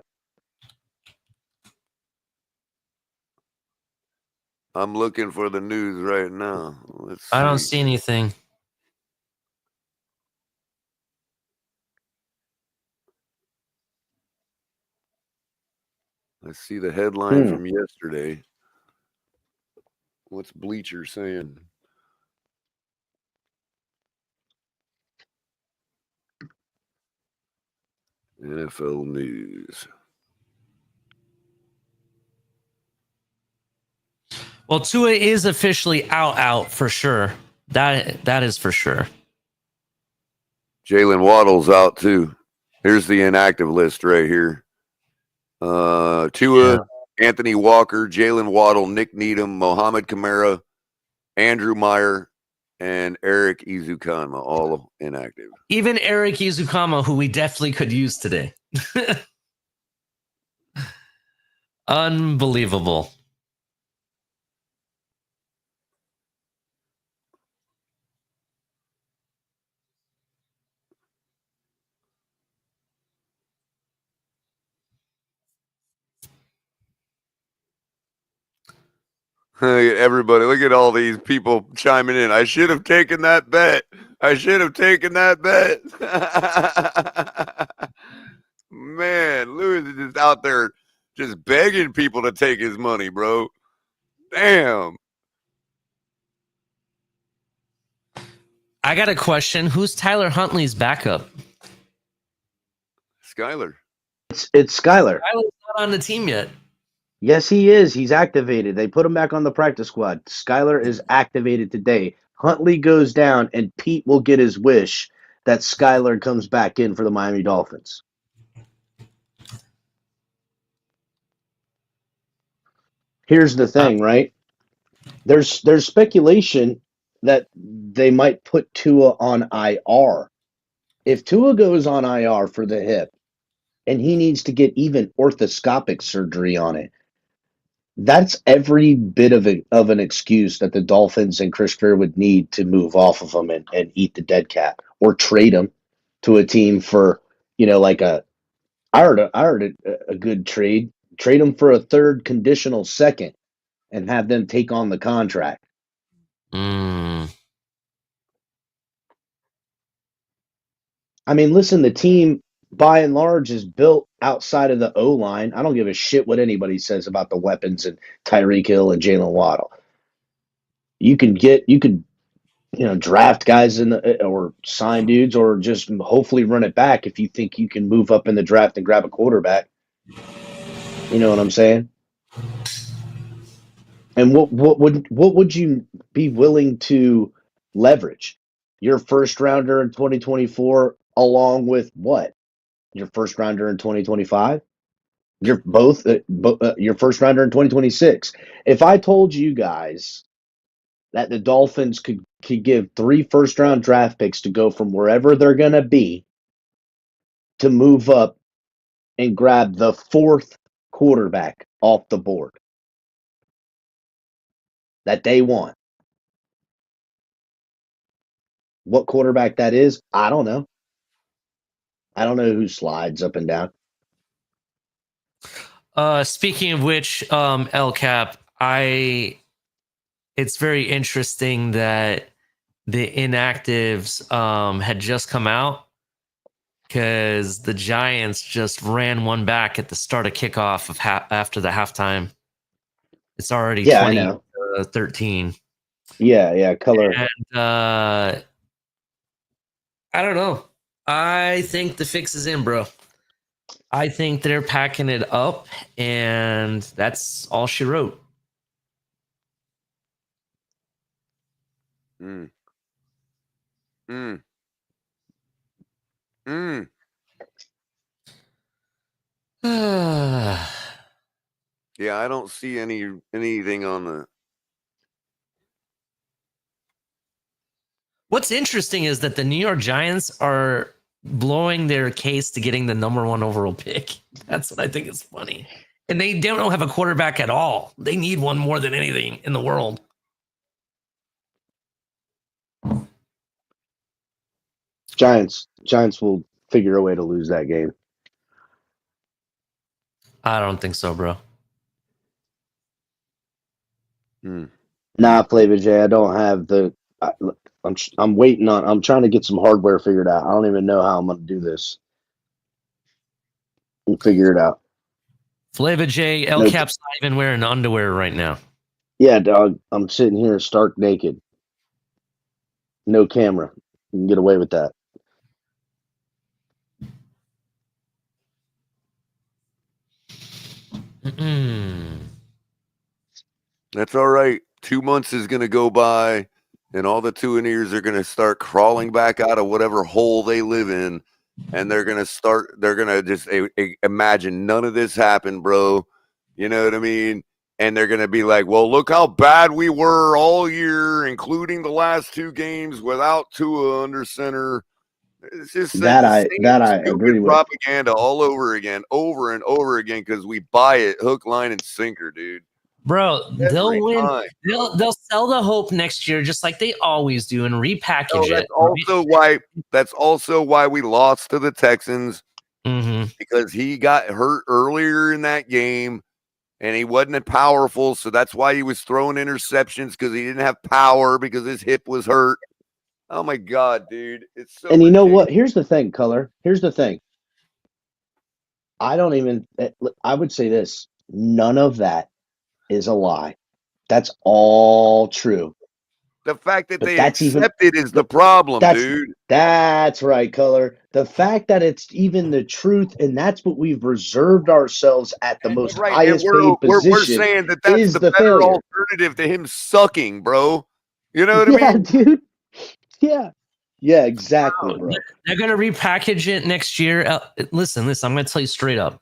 G: I'm looking for the news right now. Let's see.
A: I don't see anything.
G: I see the headline from yesterday. What's Bleacher saying? NFL news.
A: Well, Tua is officially out for sure. That is for sure.
G: Jalen Waddle's out too. Here's the inactive list right here. Tua, Anthony Walker, Jalen Waddle, Nick Needham, Mohamed Kamara, Andrew Meyer, and Eric Izukama, all inactive.
A: Even Eric Izukama, who we definitely could use today. Unbelievable.
G: Everybody, look at all these people chiming in. I should have taken that bet. I should have taken that bet. Man, Lewis is just out there just begging people to take his money, bro. Damn.
A: I got a question. Who's Tyler Huntley's backup?
G: Skyler.
F: It's Skyler.
A: Tyler's not on the team yet.
F: Yes, he is. He's activated. They put him back on the practice squad. Skyler is activated today. Huntley goes down, and Pete will get his wish that Skyler comes back in for the Miami Dolphins. Here's the thing, right? There's speculation that they might put Tua on IR. If Tua goes on IR for the hip, and he needs to get even orthoscopic surgery on it, that's every bit of an excuse that the Dolphins and Chris Greer would need to move off of him and eat the dead cat or trade him to a team for, like I heard a good trade. Trade him for a third conditional second and have them take on the contract. I mean, listen, the team by and large is built outside of the O-line. I don't give a shit what anybody says about the weapons and Tyreek Hill and Jalen Waddle. You could draft guys or sign dudes or just hopefully run it back if you think you can move up in the draft and grab a quarterback. You know what I'm saying? And what would you be willing to leverage? Your first rounder in 2024 along with what? Your first rounder in 2025? You're both your first rounder in 2026. If I told you guys that the Dolphins could give 3 first-round draft picks to go from wherever they're going to be to move up and grab the 4th quarterback off the board that they want. What quarterback that is, I don't know. I don't know who slides up and down.
A: Speaking of which, El Cap, it's very interesting that the inactives had just come out because the Giants just ran one back at the start of kickoff of after the halftime. It's already 20-13.
F: Yeah, color.
A: And I don't know. I think the fix is in, bro. I think they're packing it up, and that's all she wrote.
G: Mm. Mm. Mm.
A: What's
G: Yeah, I don't see anything on the.
A: interesting is that the New York Giants are blowing their case to getting the number 1 overall pick. That's what I think is funny. And they don't have a quarterback at all. They need one more than anything in the world.
F: Giants will figure a way to lose that game.
A: I don't think so, bro.
F: Nah, Flavor J, I don't have the. I'm waiting on. I'm trying to get some hardware figured out. I don't even know how I'm going to do this. We'll figure it out.
A: Flava J, El Cap's not even wearing underwear right now.
F: Yeah, dog. I'm sitting here stark naked. No camera. You can get away with that.
G: That's all right. 2 months is going to go by, and all the Tuaneers are going to start crawling back out of whatever hole they live in, and they're going to just imagine none of this happened, bro. You know what I mean? And they're going to be like, well, look how bad we were all year, including the last 2 games without Tua under center. It's just
F: that I agree with.
G: Propaganda all over again, over and over again, because we buy it hook, line, and sinker, dude.
A: Bro, they'll win. They'll sell the hope next year, just like they always do, and repackage it.
G: That's also why we lost to the Texans, because he got hurt earlier in that game, and he wasn't powerful. So that's why he was throwing interceptions, because he didn't have power because his hip was hurt. Oh my God, dude! It's so.
F: And you know what? Here's the thing, Color. Here's the thing. I would say this: none of that is a lie. That's all true.
G: The fact that they accept it is the problem, dude.
F: That's right, Color. The fact that it's even the truth, and that's what we've reserved ourselves at the most highest paid position.
G: We're saying that that's the better alternative to him sucking, bro. You know what I mean?
F: Yeah, dude. Yeah, exactly, bro.
A: They're going to repackage it next year. Listen, I'm going to tell you straight up.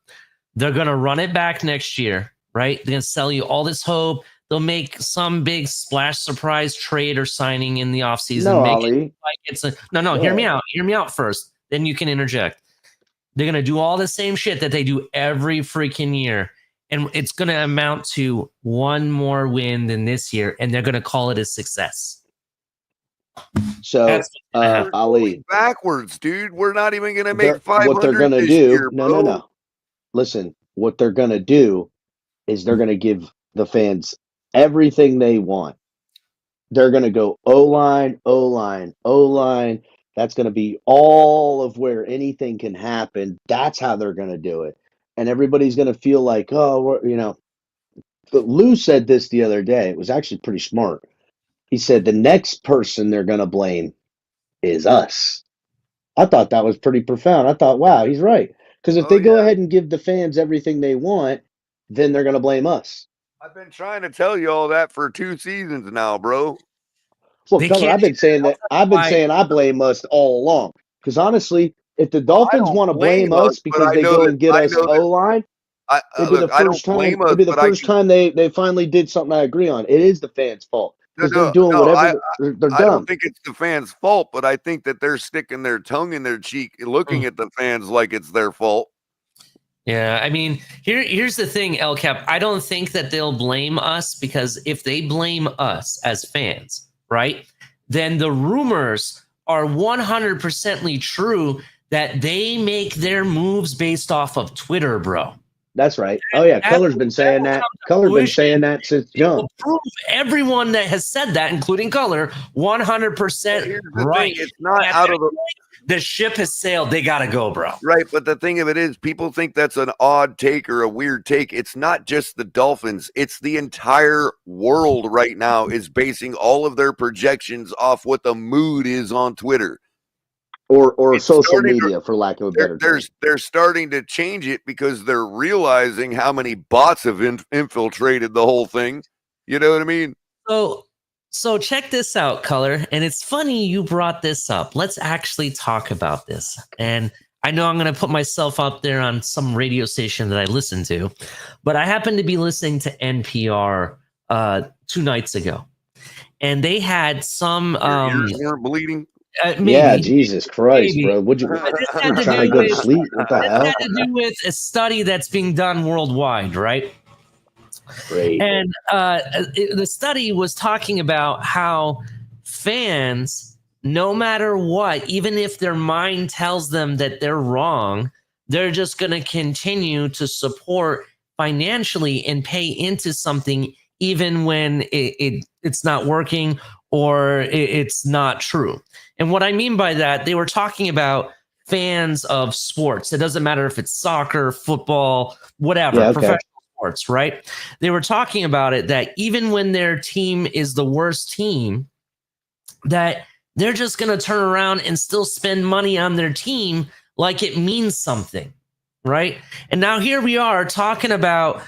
A: They're going to run it back next year, right? They're going to sell you all this hope. They'll make some big splash surprise trade or signing in the offseason.
F: No,
A: make
F: Ollie.
A: it like it's hear me out. Hear me out first. Then you can interject. They're going to do all the same shit that they do every freaking year. And it's going to amount to one more win than this year. And they're going to call it a success.
F: So, Ali,
G: backwards, dude. We're not even going to make 500.
F: What they're going to do? No. Listen, what they're going to do is they're going to give the fans everything they want. They're going to go O-line. That's going to be all of where anything can happen. That's how they're going to do it, and everybody's going to feel like, But Lou said this the other day. It was actually pretty smart. He said the next person they're going to blame is us. I thought that was pretty profound. I thought, wow, he's right. Because if they go ahead and give the fans everything they want, then they're going to blame us.
G: I've been trying to tell you all that for 2 seasons now, bro.
F: Well, Color, I've been saying that. I've been saying I blame us all along. Because honestly, if the Dolphins want to blame us because they go and get us O-line, it'd be the first time. It'd be the first time they finally did something I agree on. It is the fans' fault. Because they're doing whatever. They're dumb.
G: I don't think it's the fans' fault, but I think that they're sticking their tongue in their cheek, looking at the fans like it's their fault.
A: Yeah, I mean, here's the thing, El Cap. I don't think that they'll blame us, because if they blame us as fans, right, then the rumors are 100% true that they make their moves based off of Twitter, bro.
F: That's right. Oh yeah, Color's been saying that. Color's been saying that since jump.
A: Prove everyone that has said that, including Color, 100% right.
G: It's not out of
A: the ship has sailed. They gotta go, bro.
G: Right, but the thing of it is, people think that's an odd take or a weird take. It's not just the Dolphins. It's the entire world right now is basing all of their projections off what the mood is on Twitter.
F: or
G: It's
F: social
G: starting to-
F: media, for lack of a better term.
G: they're starting to change it because they're realizing how many bots have infiltrated the whole thing. You know what I mean?
A: So check this out, Color. And it's funny you brought this up. Let's actually talk about this. And I know I'm going to put myself up there on some radio station that I listen to, but I happened to be listening to NPR 2 nights ago, and they had some.
G: Your ears weren't bleeding.
A: Maybe,
F: Yeah, Jesus Christ,
A: maybe.
F: bro. Would you
A: But this had to
F: trying to
A: do
F: go to
A: with
F: sleep? What the
A: this
F: hell?
A: had to do with a study that's being done worldwide, right?
F: Great.
A: And the study was talking about how fans, no matter what, even if their mind tells them that they're wrong, they're just going to continue to support financially and pay into something, even when it's not working or it's not true. And what I mean by that, they were talking about fans of sports. It doesn't matter if it's soccer, football, whatever,
F: Yeah, okay.
A: professional sports, right? They were talking about it that even when their team is the worst team, that they're just going to turn around and still spend money on their team like it means something, right? And now here we are talking about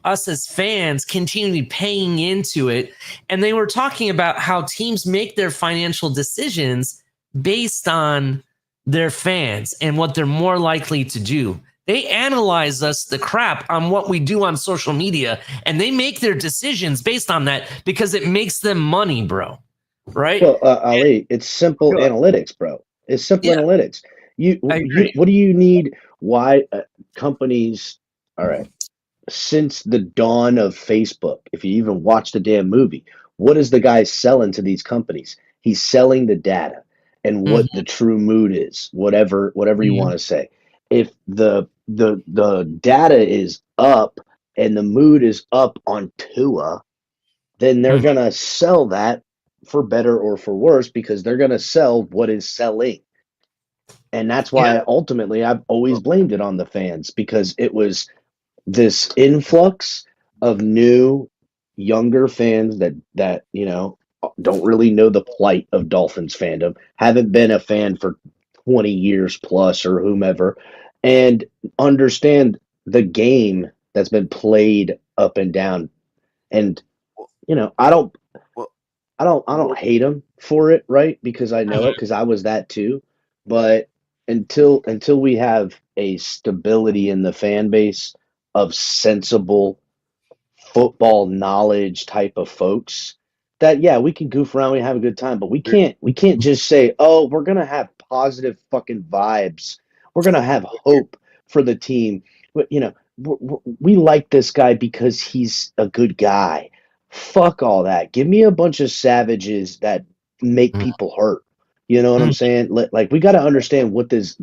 A: us as fans continually paying into it. And they were talking about how teams make their financial decisions based on their fans and what they're more likely to do. They analyze us the crap on what we do on social media, and they make their decisions based on that because it makes them money, bro. Right?
F: Well, Ali, it's simple
A: Go.
F: analytics, bro. It's simple
A: Yeah.
F: analytics.
A: I agree.
F: What do you need? Why companies? All right. Since the dawn of Facebook, if you even watch the damn movie, what is the guy selling to these companies? He's selling the data and what the true mood is, whatever you want to say. If the data is up and the mood is up on Tua, then they're gonna sell that for better or for worse because they're gonna sell what is selling. And that's why ultimately I've always blamed it on the fans because it was this influx of new younger fans that don't really know the plight of Dolphins fandom, haven't been a fan for 20 years plus or whomever, and understand the game that's been played up and down. And I don't hate them for it, right? Because I know it because I was that too. But until we have a stability in the fan base of sensible football knowledge type of folks, that we can goof around, we have a good time, but we can't just say, oh, we're gonna have positive fucking vibes, we're gonna have hope for the team. We like this guy because he's a good guy. Fuck all that. Give me a bunch of savages that make people hurt. You know what I'm saying? Like we got to understand what this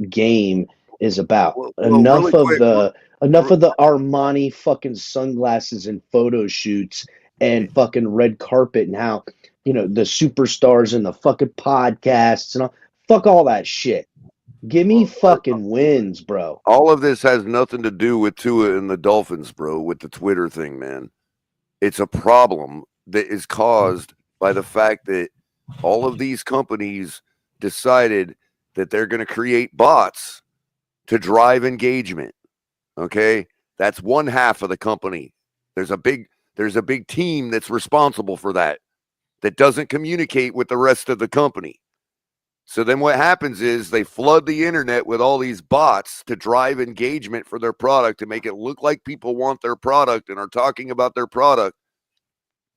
F: game is about. Enough
G: really
F: of
G: quick,
F: the Armani fucking sunglasses and photo shoots and fucking red carpet and how the superstars and the fucking podcasts and all. Fuck all that shit. Give me fucking wins, bro.
G: all of this has nothing to do with Tua and the Dolphins, bro, with the Twitter thing, man. It's a problem that is caused by the fact that all of these companies decided that they're going to create bots to drive engagement. Okay? That's one half of the company. There's a big team that's responsible for that doesn't communicate with the rest of the company. So then what happens is they flood the internet with all these bots to drive engagement for their product, to make it look like people want their product and are talking about their product.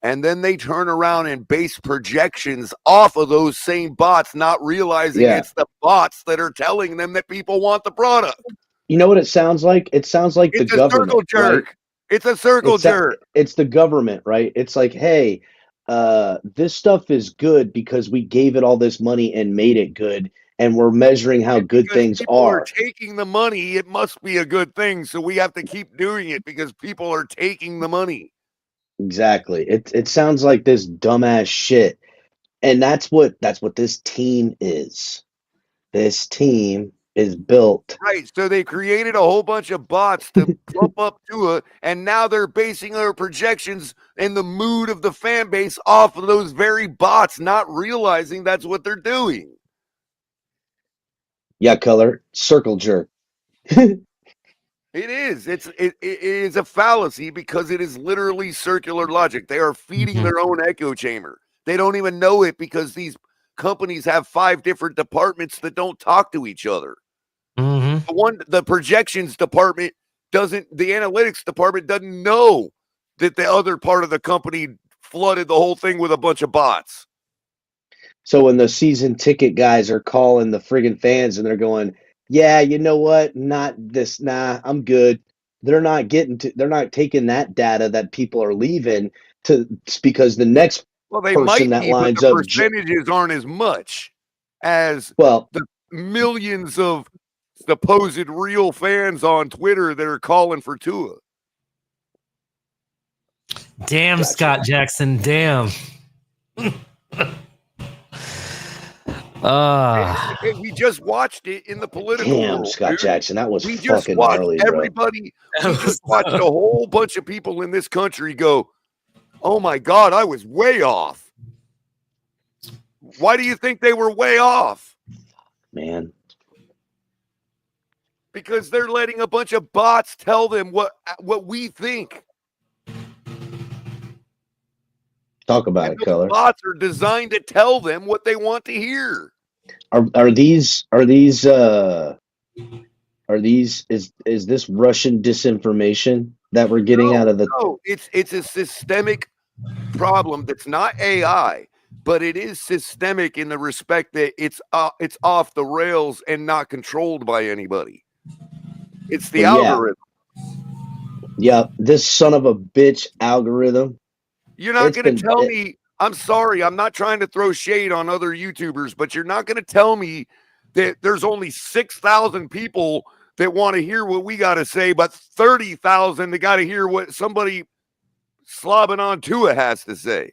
G: And then they turn around and base projections off of those same bots, not realizing it's the bots that are telling them that people want the product.
F: You know what it sounds like? It sounds like the government.
G: Circle jerk.
F: Right?
G: It's a circle jerk.
F: It's the government, right? It's like, hey, this stuff is good because we gave it all this money and made it good, and we're measuring how good things
G: people
F: are.
G: Taking the money, it must be a good thing. So we have to keep doing it because people are taking the money.
F: Exactly. It sounds like this dumbass shit, and that's what this team is. This team is built.
G: Right. So they created a whole bunch of bots to pump up Tua, and now they're basing their projections and the mood of the fan base off of those very bots, not realizing that's what they're doing.
F: Yeah, color circle jerk.
G: It is. It is a fallacy because it is literally circular logic. They are feeding
A: Mhm.
G: their own echo chamber. They don't even know it because these companies have 5 different departments that don't talk to each other.
A: Mhm.
G: The projections department doesn't, the analytics department doesn't know that the other part of the company flooded the whole thing with a bunch of bots.
F: So when the season ticket guys are calling the friggin' fans and they're going, yeah, you know what? Not this. Nah, I'm good. They're not taking that data that people are leaving to because the next
G: Well, they
F: person
G: might
F: that
G: be, but
F: lines
G: the
F: up.
G: percentages aren't as much as
F: Well,
G: the millions of supposed real fans on Twitter that are calling for Tua.
A: Damn,
F: Gotcha.
A: Scott Jackson. Damn.
G: And we just watched it in the political
F: damn,
G: world,
F: Scott
G: dude.
F: Jackson, that was
G: We just
F: fucking
G: watched
F: gnarly, bro.
G: everybody. We just watched a whole bunch of people in this country go, "Oh my God, I was way off." Why do you think they were way off?
F: Man,
G: Because they're letting a bunch of bots tell them what we think.
F: talk about
G: And
F: it,
G: those
F: color.
G: bots are designed to tell them what they want to hear.
F: Are these is this Russian disinformation that we're getting out of the?
G: No, it's a systemic problem that's not AI, but it is systemic in the respect that it's off the rails and not controlled by anybody. It's the
F: Well, yeah.
G: algorithm.
F: Yeah, this son of a bitch algorithm.
G: You're not
F: It's
G: going to
F: been
G: tell me. I'm sorry, I'm not trying to throw shade on other YouTubers, but you're not going to tell me that there's only 6,000 people that want to hear what we got to say, but 30,000 that got to hear what somebody slobbing on Tua has to say.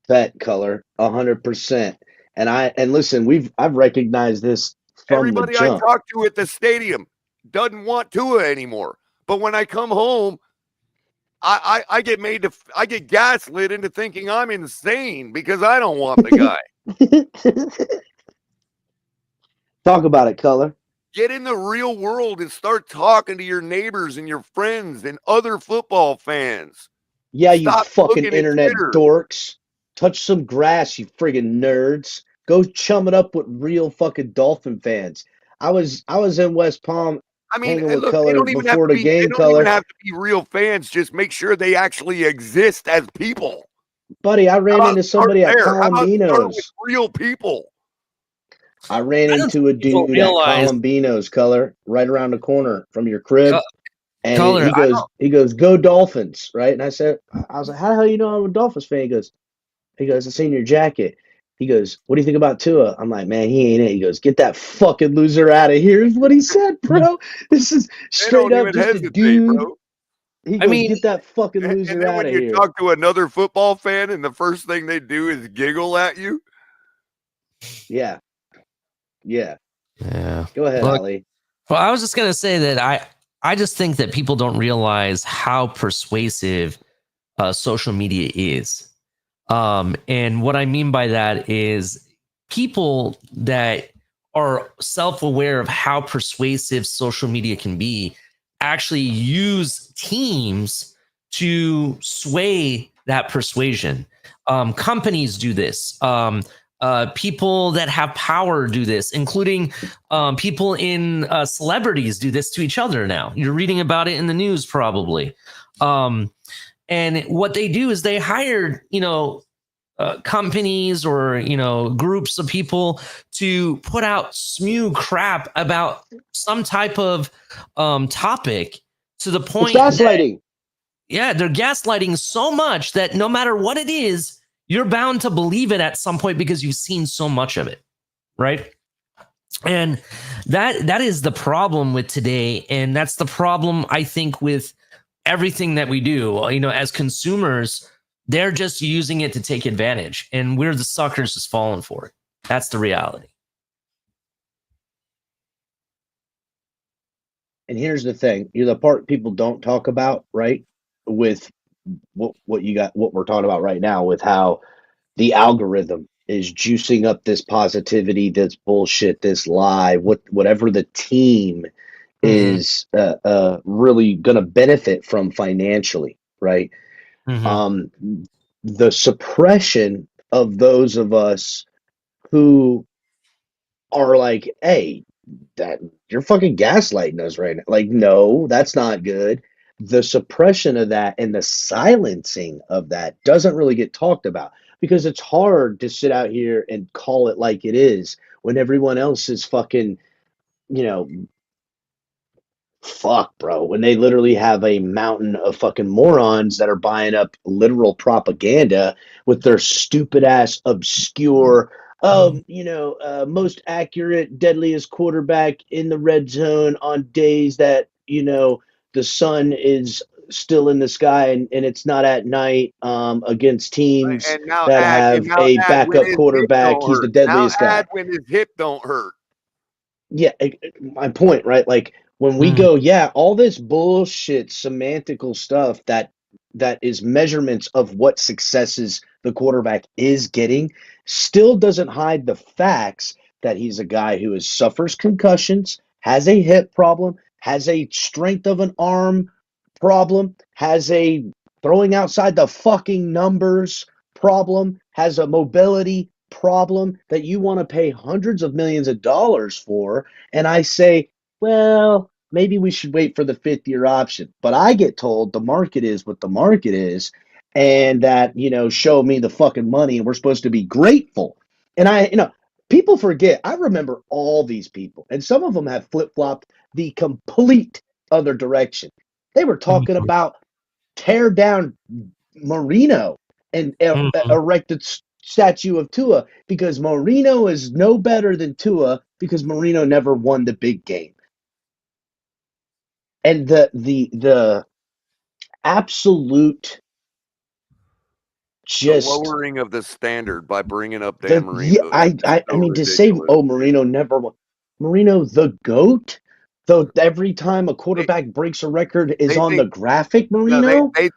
F: bet color 100%. And listen, I've recognized this from
G: Everybody
F: the
G: I
F: jump.
G: talk to at the stadium doesn't want Tua anymore. But when I come home, I get gaslit into thinking I'm insane because I don't want the guy.
F: Talk about it, color.
G: Get in the real world and start talking to your neighbors and your friends and other football fans.
F: Yeah, you
G: Stop
F: fucking
G: looking at
F: internet
G: Twitter.
F: dorks. Touch some grass, you friggin' nerds. Go chum it up with real fucking Dolphin fans. I was in West Palm
G: I mean,
F: hanging with
G: look, they
F: color
G: don't even have
F: before
G: to
F: the
G: be. They
F: game,
G: don't even
F: color.
G: have to be real fans. Just make sure they actually exist as people.
F: Buddy, I ran into somebody at
G: How about start with
F: Colombino's.
G: real people?
F: I ran
A: I don't
F: into a
A: think people
F: dude at
A: realize-
F: Colombino's, color, right around the corner from your crib. And
A: Color,
F: he goes, go Dolphins, right? And I was like, how the hell you know I'm a Dolphins fan? He goes, it's in your jacket. He goes, what do you think about Tua? I'm like, man, he ain't it. He goes, get that fucking loser out of here. Is what he said, bro. This is straight up just a dude.
G: Bro.
F: He goes, get that fucking
G: And
F: loser
G: then
F: out
G: when
F: of
G: you
F: here.
G: talk to another football fan, and the first thing they do is giggle at you.
F: Yeah.
A: Yeah.
F: Go ahead,
A: Look,
F: Ali.
A: Well, I was just gonna say that I just think that people don't realize how persuasive social media is. And what I mean by that is people that are self-aware of how persuasive social media can be actually use teams to sway that persuasion. Companies do this. People that have power do this, including people in celebrities do this to each other now. You're reading about it in the news probably. And what they do is they hire, companies or, groups of people to put out spew crap about some type of topic to the point
F: It's gaslighting.
A: They're gaslighting so much that no matter what it is, you're bound to believe it at some point because you've seen so much of it, right? And that is the problem with today. And that's the problem, I think, with everything that we do. As consumers, they're just using it to take advantage. And we're the suckers just falling for it. That's the reality.
F: And here's the thing. The part people don't talk about, right? With what we're talking about right now with how the algorithm is juicing up this positivity, this bullshit, this lie, whatever the team is really going to benefit from financially, right? The suppression of those of us who are like, hey, that you're fucking gaslighting us right now. Like, no, that's not good. The suppression of that and the silencing of that doesn't really get talked about because it's hard to sit out here and call it like it is when everyone else is fucking, you know, fuck, bro, when they literally have a mountain of fucking morons that are buying up literal propaganda with their stupid ass obscure most accurate deadliest quarterback in the red zone on days that the sun is still in the sky and it's not at night against teams
G: And now
F: that
G: add,
F: have a
G: when
F: backup
G: his hip
F: quarterback.
G: don't
F: He's the
G: hurt. Now
F: deadliest guy.
G: add when his hip don't hurt.
F: Yeah, my point, right? Like when we go, yeah, all this bullshit semantical stuff that is measurements of what successes the quarterback is getting still doesn't hide the facts that he's a guy who suffers concussions, has a hip problem, has a strength of an arm problem, has a throwing outside the fucking numbers problem, has a mobility problem that you want to pay hundreds of millions of dollars for. And I say, well, maybe we should wait for the 5th-year option. But I get told the market is what the market is, and that, show me the fucking money, and we're supposed to be grateful. And people forget, I remember all these people, and some of them have flip-flopped the complete other direction. They were talking about tear down Marino and erect a statue of Tua because Marino is no better than Tua because Marino never won the big game. And the absolute
G: The lowering of the standard by bringing up Dan Marino.
F: I mean, to say, Marino never won. Marino, the GOAT, though every time a quarterback breaks a record is on the graphic, Marino.
G: No, they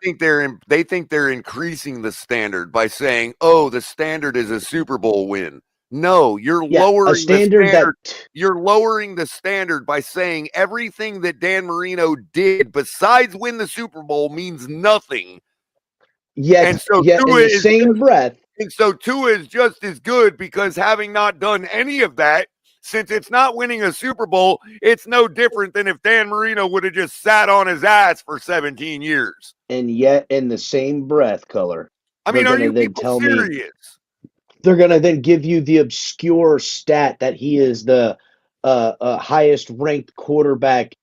G: think they're increasing the standard by saying, "Oh, the standard is a Super Bowl win." No, you're lowering the standard. You're lowering the standard by saying everything that Dan Marino did besides win the Super Bowl means nothing.
F: Yet in the same breath.
G: And so Tua is just as good because having not done any of that, since it's not winning a Super Bowl, it's no different than if Dan Marino would have just sat on his ass for 17 years.
F: And yet in the same breath, Color.
G: I mean, are you people serious?
F: They're going to then give you the obscure stat that he is the highest ranked quarterback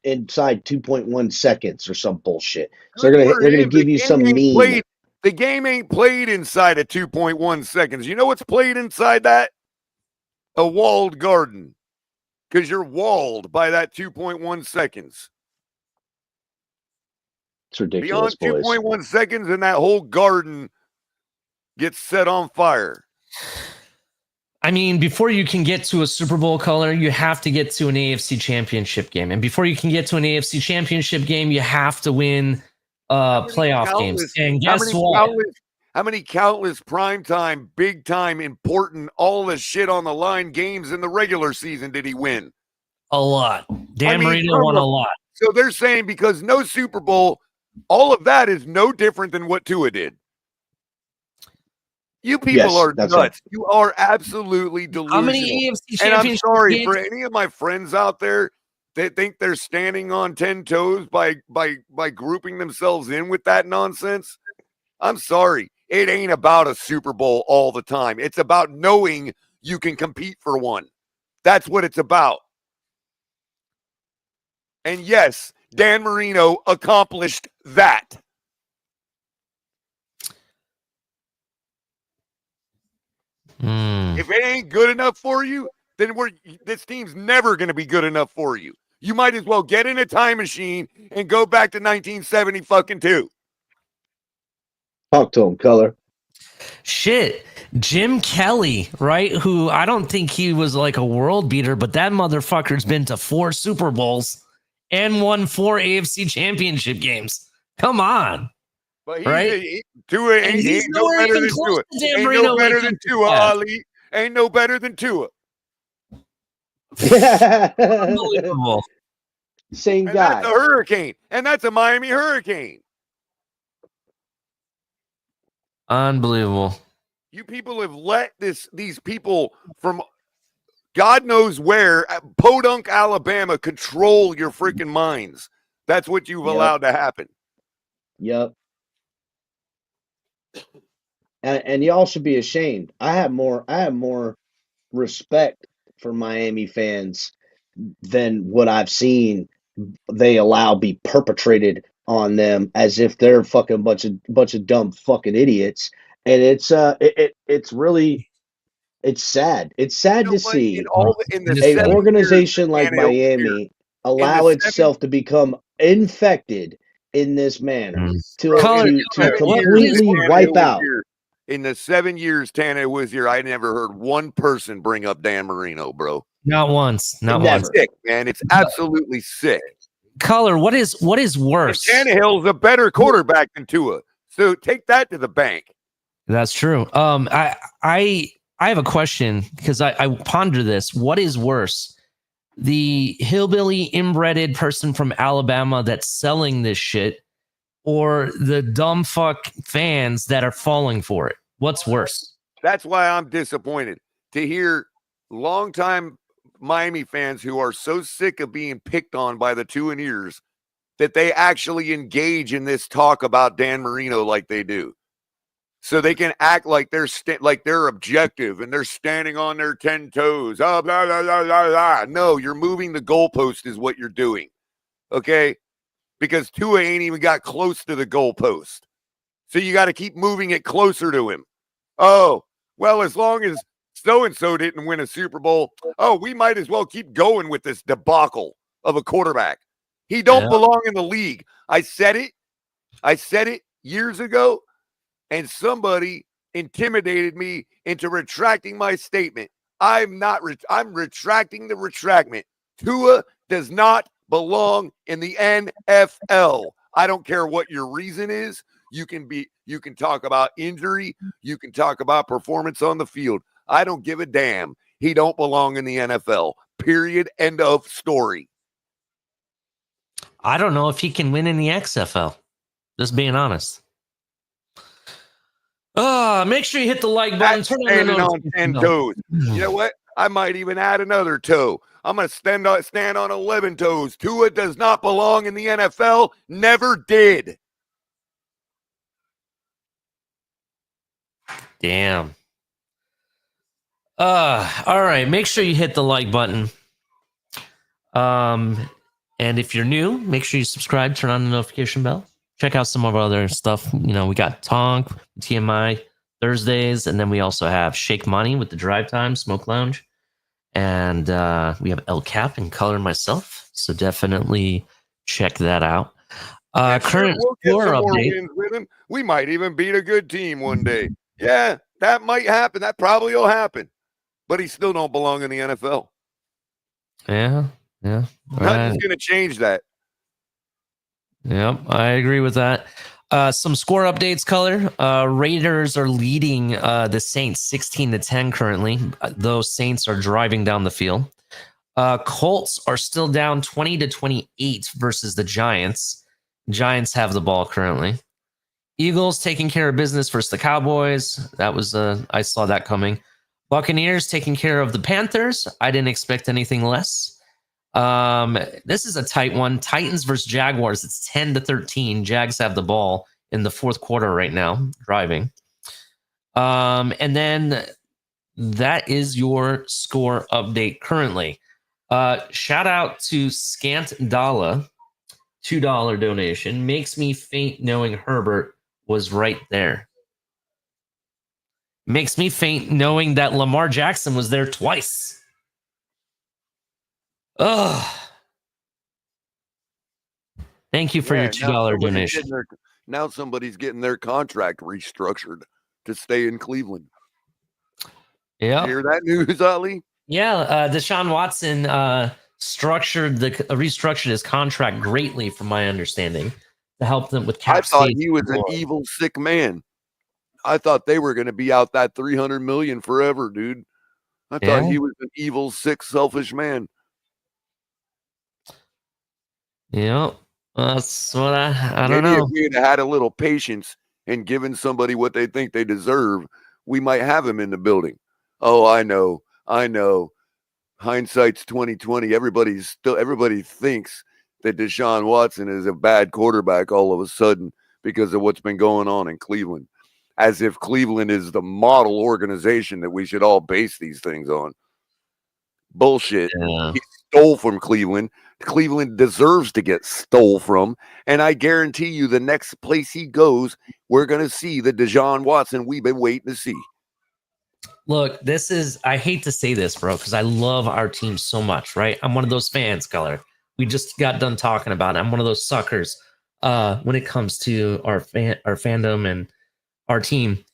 F: inside 2.1 seconds or some bullshit. So they're going to give you some meme.
G: The game ain't played inside of 2.1 seconds. You know what's played inside that? A walled garden. Because you're walled by that 2.1 seconds.
F: It's ridiculous,
G: beyond 2.1 seconds and that whole garden gets set on fire.
A: I mean, before you can get to a Super Bowl, Color, you have to get to an AFC championship game. And before you can get to an AFC championship game, you have to win playoff games. And guess what?
G: How many countless primetime, big time, important, all the shit on the line games in the regular season did he win?
A: A lot. Dan Marino won a lot.
G: So they're saying because no Super Bowl, all of that is no different than what Tua did. You people are nuts. Right. You are absolutely delusional.
A: How many AFC championship
G: And I'm sorry
A: games?
G: for any of my friends out there that think they're standing on 10 toes by grouping themselves in with that nonsense. I'm sorry. It ain't about a Super Bowl all the time. It's about knowing you can compete for one. That's what it's about. And yes, Dan Marino accomplished that. If it ain't good enough for you, then this team's never going to be good enough for you. You might as well get in a time machine and go back to 1970 fucking 2.
F: Talk to him, Color.
A: Shit. Jim Kelly, right? Who I don't think he was like a world beater, but that motherfucker's been to 4 Super Bowls and won 4 AFC championship games. Come on.
G: But
A: Right?
G: Tua
A: And
G: ain't
A: he's
G: no
A: nowhere
G: better
A: even
G: than
A: close
G: Tua.
A: to Dan
G: Ain't
A: Marino
G: no better
A: like
G: than
A: he
G: Tua,
A: has.
G: Ali. Ain't no better than Tua.
A: Unbelievable.
F: Same
G: And that's a
F: guy.
G: hurricane. And that's a Miami Hurricane.
A: Unbelievable.
G: You people have let these people from God knows where, Podunk, Alabama, control your freaking minds. That's what you've
F: Yep.
G: allowed to happen.
F: Yep. And y'all should be ashamed. I have more respect for Miami fans than what I've seen they allow be perpetrated on them as if they're fucking bunch of dumb fucking idiots. And it's really sad. It's sad to
G: But
F: see
G: in the
F: an
G: 7
F: organization
G: years
F: like
G: Tannehill was here,
F: Miami allow itself to become infected in this manner to completely wipe out.
G: In the 7 years Tannehill was here, I never heard one person bring up Dan Marino, bro.
A: Not once. Not
F: Never.
A: once.
G: Sick, man. It's absolutely sick.
A: Color, what is worse?
G: And Tannehill's a better quarterback than Tua. So take that to the bank.
A: That's true. I have a question because I ponder this. What is worse? The hillbilly inbreded person from Alabama that's selling this shit, or the dumb fuck fans that are falling for it? What's worse?
G: That's why I'm disappointed to hear longtime Miami fans who are so sick of being picked on by the two and ears that they actually engage in this talk about Dan Marino like they do. So they can act like they're objective and they're standing on their 10 toes. Oh, blah, blah, blah, blah, blah. No, you're moving the goalpost is what you're doing. Okay? Because Tua ain't even got close to the goalpost. So you got to keep moving it closer to him. Oh, well, as long as so-and-so didn't win a Super Bowl, we might as well keep going with this debacle of a quarterback. He don't belong in the league. I said it years ago, and somebody intimidated me into retracting my statement. I'm retracting the retractment. Tua does not belong in the NFL. I don't care what your reason is. You can talk about injury. You can talk about performance on the field. I don't give a damn. He don't belong in the NFL. Period. End of story.
A: I don't know if he can win in the XFL. Just being honest. Make sure you hit the like button. Turn on
G: 10 toes. You know what? I might even add another toe. I'm going to stand on 11 toes. Tua does not belong in the NFL. Never did.
A: Damn. All right. Make sure you hit the like button. And if you're new, make sure you subscribe, turn on the notification bell. Check out some of our other stuff. You know, we got Tonk, TMI Thursdays, and then we also have Shake Money with the Drive Time Smoke Lounge. And we have El Cap and Color and myself. So definitely check that out. Current
G: we'll get
A: score
G: some more
A: update.
G: wins with him. We might even beat a good team one day. Yeah, that might happen. That probably will happen. But he still don't belong in the NFL.
A: Yeah.
G: Nothing's going to change that.
A: Yep, I agree with that. Some score updates, Color. Raiders are leading the Saints 16-10 currently. Those Saints are driving down the field. Colts are still down 20-28 versus the Giants. Giants have the ball currently. Eagles taking care of business versus the Cowboys. That was I saw that coming. Buccaneers taking care of the Panthers. I didn't expect anything less. This is a tight one. Titans versus Jaguars. It's 10-13. Jags have the ball in the fourth quarter right now, driving. And then that is your score update currently. Shout out to Scant Dalla, $2 donation. Makes me faint knowing Herbert was right there. Makes me faint knowing that Lamar Jackson was there twice. Ugh. Thank you for your $2 donation.
G: Now somebody's getting their contract restructured to stay in Cleveland.
A: Yeah.
G: Hear that news, Ali?
A: Yeah, Deshaun Watson restructured his contract greatly, from my understanding. to help them with
G: I
A: cap
G: thought
A: space.
G: he was an evil, sick man. I thought they were going to be out that 300 million forever, dude. I thought
A: Yeah.
G: he was an evil, sick, selfish man.
A: Yeah. That's what I don't
G: Maybe if
A: know.
G: we had had a little patience and given somebody what they think they deserve, we might have him in the building. Oh, I know. Hindsight's 2020. Everybody thinks that Deshaun Watson is a bad quarterback all of a sudden because of what's been going on in Cleveland. As if Cleveland is the model organization that we should all base these things on. Bullshit.
A: Yeah.
G: He stole from Cleveland. Cleveland deserves to get stole from. And I guarantee you the next place he goes, we're going to see the Deshaun Watson we've been waiting to see.
A: Look, I hate to say this, bro, because I love our team so much, right? I'm one of those fans, Color. We just got done talking about it. I'm one of those suckers when it comes to our fandom and our team.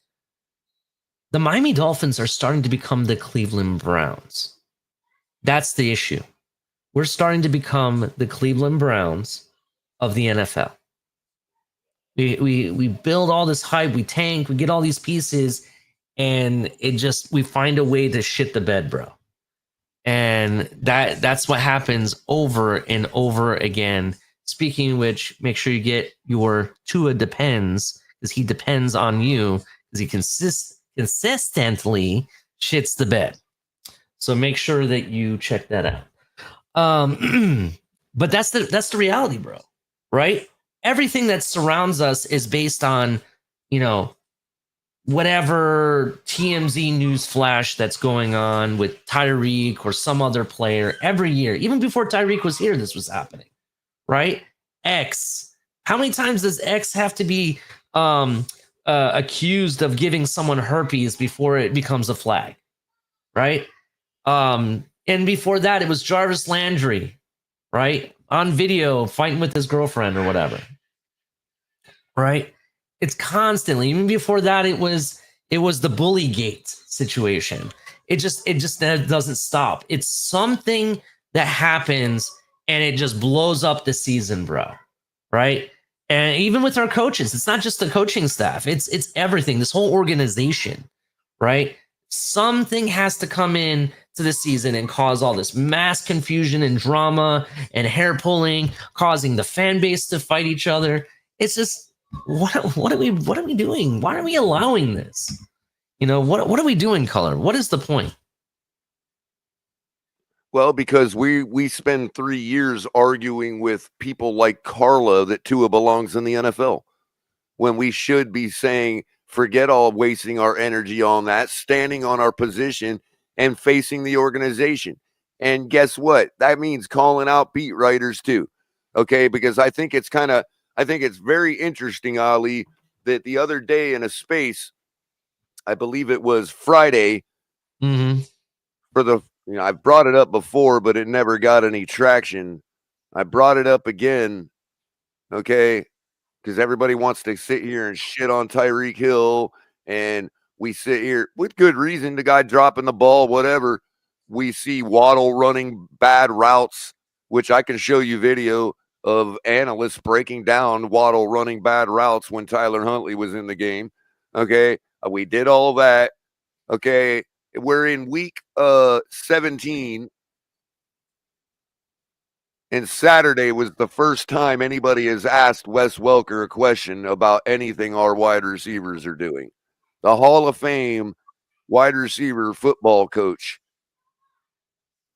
A: The Miami Dolphins are starting to become the Cleveland Browns. That's the issue. We're starting to become the Cleveland Browns of the NFL. We build all this hype, we tank, we get all these pieces, and we find a way to shit the bed, bro. And that's what happens over and over again. Speaking of which, make sure you get your Tua Depends, because he depends on you, because he consistently shits the bed. So make sure that you check that out. But that's the reality, bro. Right? Everything that surrounds us is based on, whatever TMZ news flash that's going on with Tyreek or some other player every year. Even before Tyreek was here, this was happening, right? X. How many times does X have to be accused of giving someone herpes before it becomes a flag, right? And before that, it was Jarvis Landry, right? On video fighting with his girlfriend or whatever, right? It's constantly. Even before that, it was the bully gate situation. It just doesn't stop. It's something that happens and it just blows up the season, bro. Right? And even with our coaches, it's not just the coaching staff. It's everything. This whole organization, right? Something has to come in to the season and cause all this mass confusion and drama and hair pulling, causing the fan base to fight each other. It's just what are we doing? Why are we allowing this? What are we doing, Color? What is the point?
G: Well, because we spend 3 years arguing with people like Carla that Tua belongs in the NFL, when we should be saying, forget all wasting our energy on that, standing on our position and facing the organization. And guess what? That means calling out beat writers too. Okay, because I think it's very interesting, Ali, that the other day in a space, I believe it was Friday, for the, I've brought it up before, but it never got any traction. I brought it up again, okay, because everybody wants to sit here and shit on Tyreek Hill, and we sit here with good reason, the guy dropping the ball, whatever. We see Waddle running bad routes, which I can show you video of analysts breaking down Waddle running bad routes when Tyler Huntley was in the game. Okay, we did all that. Okay, we're in week 17, and Saturday was the first time anybody has asked Wes Welker a question about anything our wide receivers are doing. The Hall of Fame wide receiver football coach.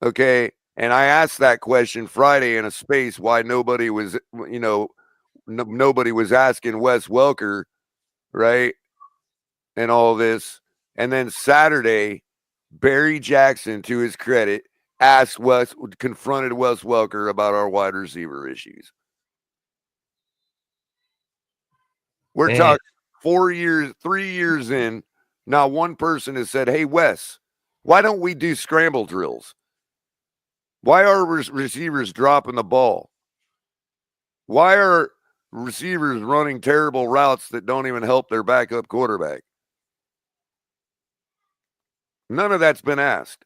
G: Okay, and I asked that question Friday in a space why nobody was, nobody was asking Wes Welker, right? And all this. And then Saturday, Barry Jackson, to his credit, confronted Wes Welker about our wide receiver issues. We're talking 3 years in. Not one person has said, hey, Wes, why don't we do scramble drills? Why are receivers dropping the ball? Why are receivers running terrible routes that don't even help their backup quarterback? None of that's been asked.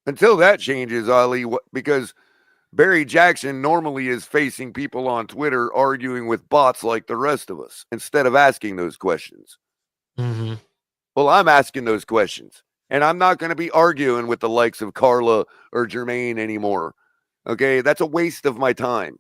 G: Until that changes, Ali, because Barry Jackson normally is facing people on Twitter arguing with bots like the rest of us instead of asking those questions.
A: Mm-hmm.
G: Well, I'm asking those questions, and I'm not going to be arguing with the likes of Carla or Jermaine anymore. Okay, that's a waste of my time.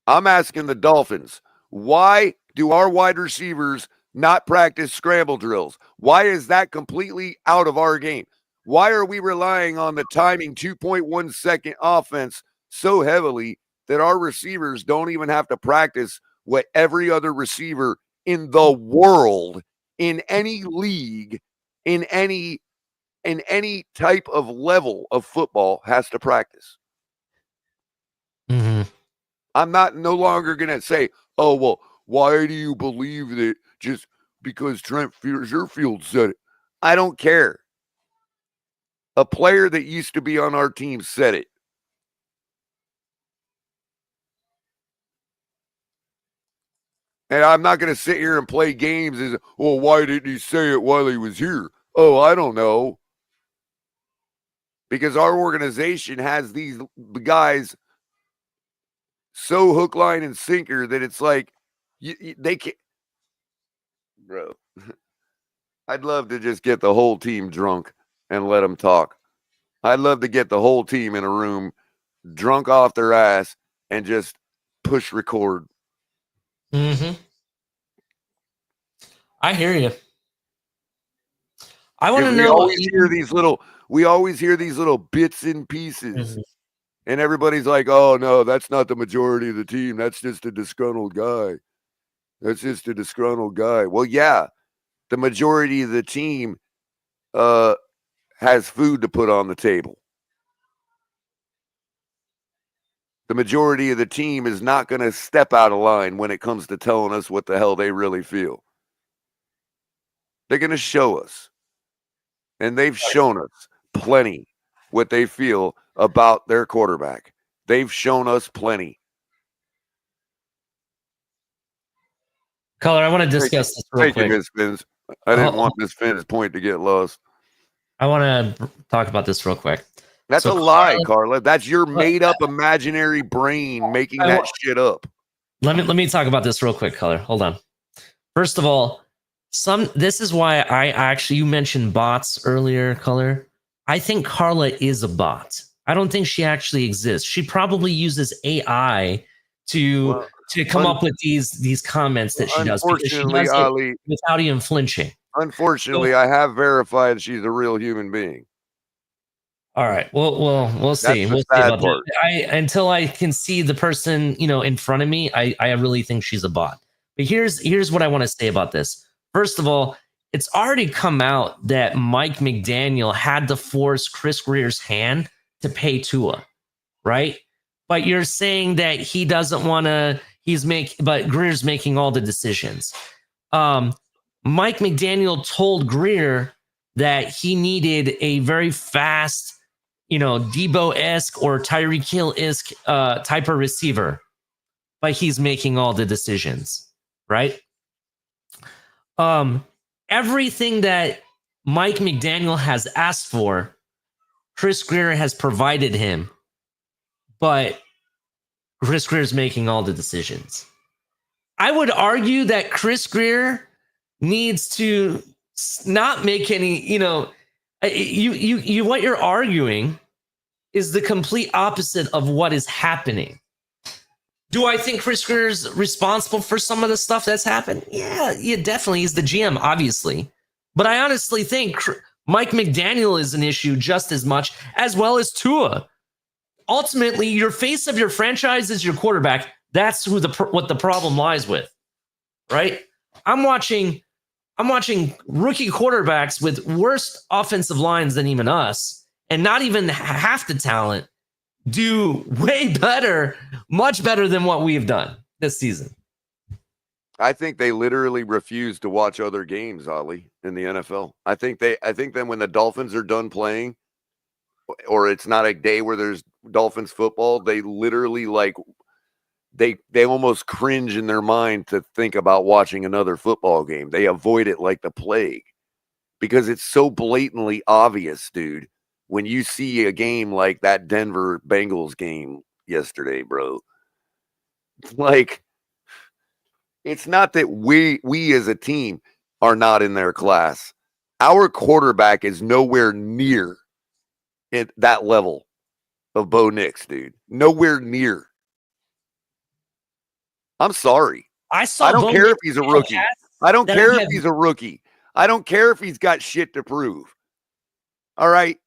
G: I'm asking the Dolphins, why do our wide receivers not practice scramble drills? Why is that completely out of our game? Why are we relying on the timing 2.1 second offense so heavily that our receivers don't even have to practice what every other receiver in the world, in any league, in any type of level of football has to practice?
A: Mm-hmm.
G: I'm no longer going to say, oh, well, why do you believe that just because Trent Sherfield said it? I don't care. A player that used to be on our team said it. And I'm not going to sit here and play games as, well, why didn't he say it while he was here? Oh, I don't know. Because our organization has these guys so hook, line, and sinker that it's like they can't. Bro, I'd love to just get the whole team drunk and let them talk. I'd love to get the whole team in a room drunk off their ass and just push record.
A: Mm-hmm. I hear you. I want to know.
G: We always hear these little bits and pieces.
A: Mm-hmm.
G: And everybody's like, oh, no, that's not the majority of the team. That's just a disgruntled guy. That's just a disgruntled guy. Well, yeah, the majority of the team has food to put on the table. The majority of the team is not going to step out of line when it comes to telling us what the hell they really feel. They're going to show us. And they've shown us plenty what they feel about their quarterback. They've shown us plenty.
A: Color, I want to discuss this real quick.
G: Miss Fins. I didn't want Miss Fins' point to get lost.
A: I want to talk about this real quick.
G: That's a lie, Carla. That's your made-up imaginary brain making that shit up.
A: Let me talk about this real quick, Color. Hold on. First of all, this is why you mentioned bots earlier, Color. I think Carla is a bot. I don't think she actually exists. She probably uses AI to come up with these comments that she does, because she does
G: Ali,
A: it without even flinching.
G: Unfortunately, I have verified she's a real human being.
A: All right. We'll see. We'll see about that. Until I can see the person, in front of me, I really think she's a bot. But here's what I want to say about this. First of all, it's already come out that Mike McDaniel had to force Chris Greer's hand to pay Tua, right? But you're saying that he doesn't want to. But Greer's making all the decisions. Mike McDaniel told Greer that he needed a very fast, Debo-esque or Tyreek Hill-esque type of receiver, but he's making all the decisions, right? Everything that Mike McDaniel has asked for, Chris Greer has provided him, but Chris Greer is making all the decisions. I would argue that Chris Greer needs to not make any, what you're arguing is the complete opposite of what is happening. Do I think Chris Greer is responsible for some of the stuff that's happened? Yeah, definitely. He's the GM, obviously. But I honestly think Mike McDaniel is an issue just as much, as well as Tua. Ultimately, your face of your franchise is your quarterback. That's what the problem lies with, right? I'm watching rookie quarterbacks with worse offensive lines than even us, and not even half the talent, do way better, much better than what we've done this season.
G: I think they literally refuse to watch other games, Ollie, in the NFL. I think then when the Dolphins are done playing, or it's not a day where there's Dolphins football, they literally they almost cringe in their mind to think about watching another football game. They avoid it like the plague because it's so blatantly obvious, dude. when you see a game like that Denver Bengals game yesterday, bro. Like, it's not that we as a team are not in their class. Our quarterback is nowhere near at that level of Bo Nix, dude. Nowhere near. I'm sorry.
A: I saw.
G: I don't
A: Bo
G: care
A: Nix
G: if he's a
A: make
G: rookie.
A: pass
G: I don't
A: that
G: care
A: I
G: if
A: have-
G: he's a rookie. I don't care if he's got shit to prove. All right.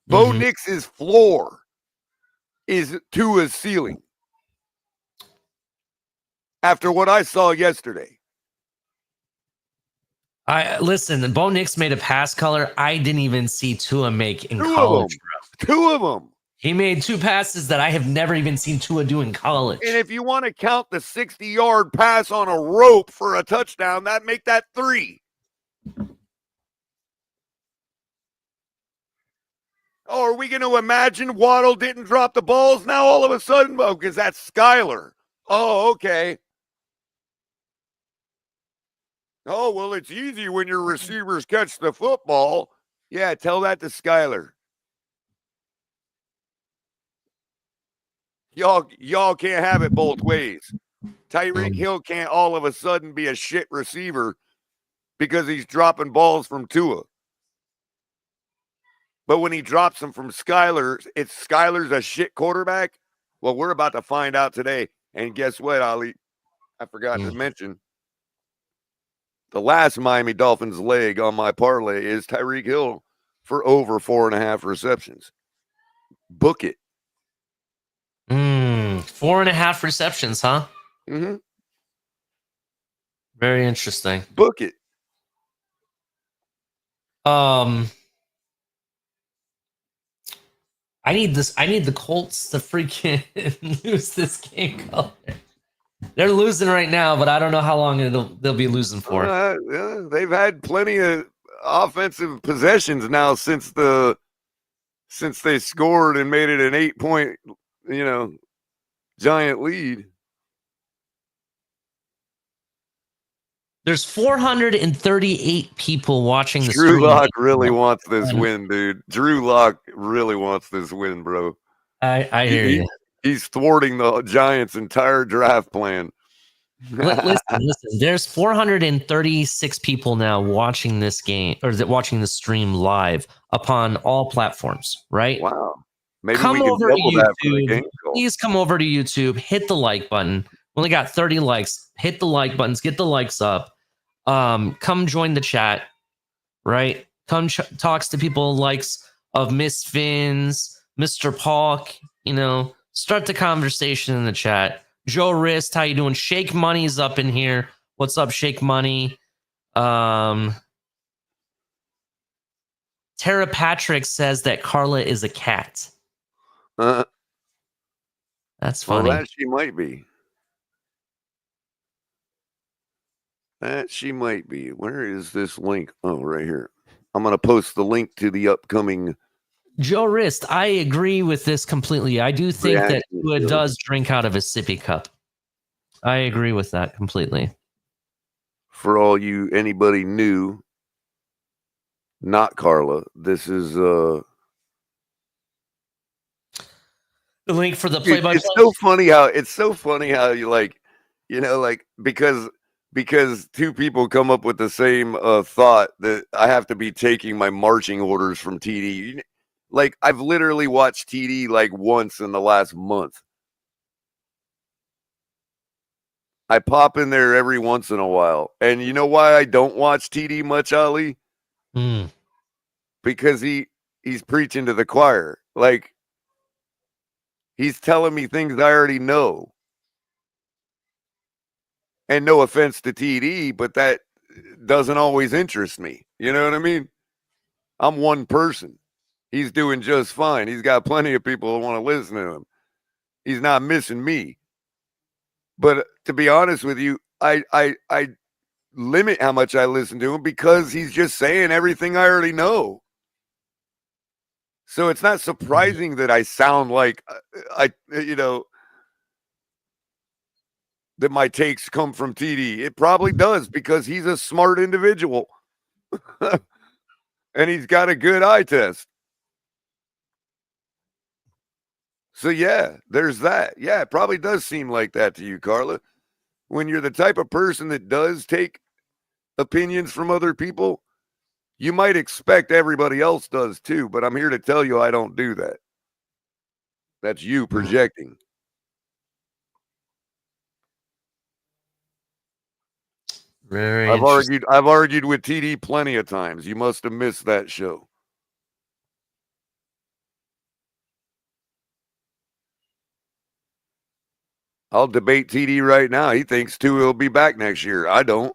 G: Bo
A: Mhm.
G: Nix's floor is Tua's ceiling. After what I saw yesterday.
A: I listen. Bo Nix made a pass color I didn't even see Tua make in
G: Two
A: college.
G: of them. 2 of them.
A: He made 2 passes that I have never even seen Tua do in college.
G: And if you want to count the 60-yard pass on a rope for a touchdown, that make that 3. Oh, are we going to imagine Waddle didn't drop the balls now all of a sudden? Oh, because that's Skyler. Oh, okay. Oh, well, it's easy when your receivers catch the football. Yeah, tell that to Skyler. Y'all can't have it both ways. Tyreek Hill can't all of a sudden be a shit receiver because he's dropping balls from Tua. But when he drops them from Skyler, it's Skyler's a shit quarterback. Well, we're about to find out today. And guess what, Ali? I forgot to mention. The last Miami Dolphins leg on my parlay is Tyreek Hill for over 4.5 receptions. Book it.
A: 4.5 receptions, huh?
G: Mm-hmm.
A: Very interesting.
G: Book it.
A: I need the Colts to freaking lose this game color. They're losing right now, but I don't know how long they'll be losing for.
G: Yeah, they've had plenty of offensive possessions now since they scored and made it an 8-point, giant lead.
A: There's 438 people watching the
G: Drew
A: stream.
G: Lock really wants this win, dude. Drew Lock really wants this win, bro.
A: I hear you.
G: He's thwarting the Giants' entire draft plan.
A: Listen. There's 436 people now watching this game or watching the stream live upon all platforms. Right?
G: Wow. Maybe
A: come
G: we can
A: over to
G: double that for the
A: YouTube.
G: game call.
A: Please come over to YouTube. Hit the like button. We only got 30 likes. Hit the like buttons. Get the likes up. Come join the chat. Right? Come talks to people likes of Miss Fins, Mr. Paul. Start the conversation in the chat. Joe Rist, how you doing? Shake Money's up in here. What's up, Shake Money? Tara Patrick says that Carla is a cat. That's funny.
G: Well, that she might be. That she might be. Where is this link? Oh, right here. I'm going to post the link to the upcoming.
A: Joe Rist, I agree with this completely. I do think that Tua does drink out of a sippy cup. I agree with that completely.
G: For all anybody new, not Carla, this is
A: the link for the play-by-play.
G: It's so funny how you because 2 people come up with the same thought that I have to be taking my marching orders from TD. Like, I've literally watched TD like once in the last month. I pop in there every once in a while. And you know why I don't watch TD much, Ali? Because he's preaching to the choir. Like, he's telling me things I already know. And no offense to TD, but that doesn't always interest me. You know what I mean? I'm one person. He's doing just fine. He's got plenty of people who want to listen to him. He's not missing me. But to be honest with you, I limit how much I listen to him because he's just saying everything I already know. So it's not surprising that I sound like that my takes come from TD. It probably does because he's a smart individual. And he's got a good eye test. So yeah, there's that. Yeah, it probably does seem like that to you, Carla. When you're the type of person that does take opinions from other people, you might expect everybody else does too, but I'm here to tell you I don't do that. That's you projecting.
A: Very
G: I've
A: interesting.
G: argued with TD plenty of times. You must have missed that show. I'll debate TD right now. He thinks Tua will be back next year. I don't.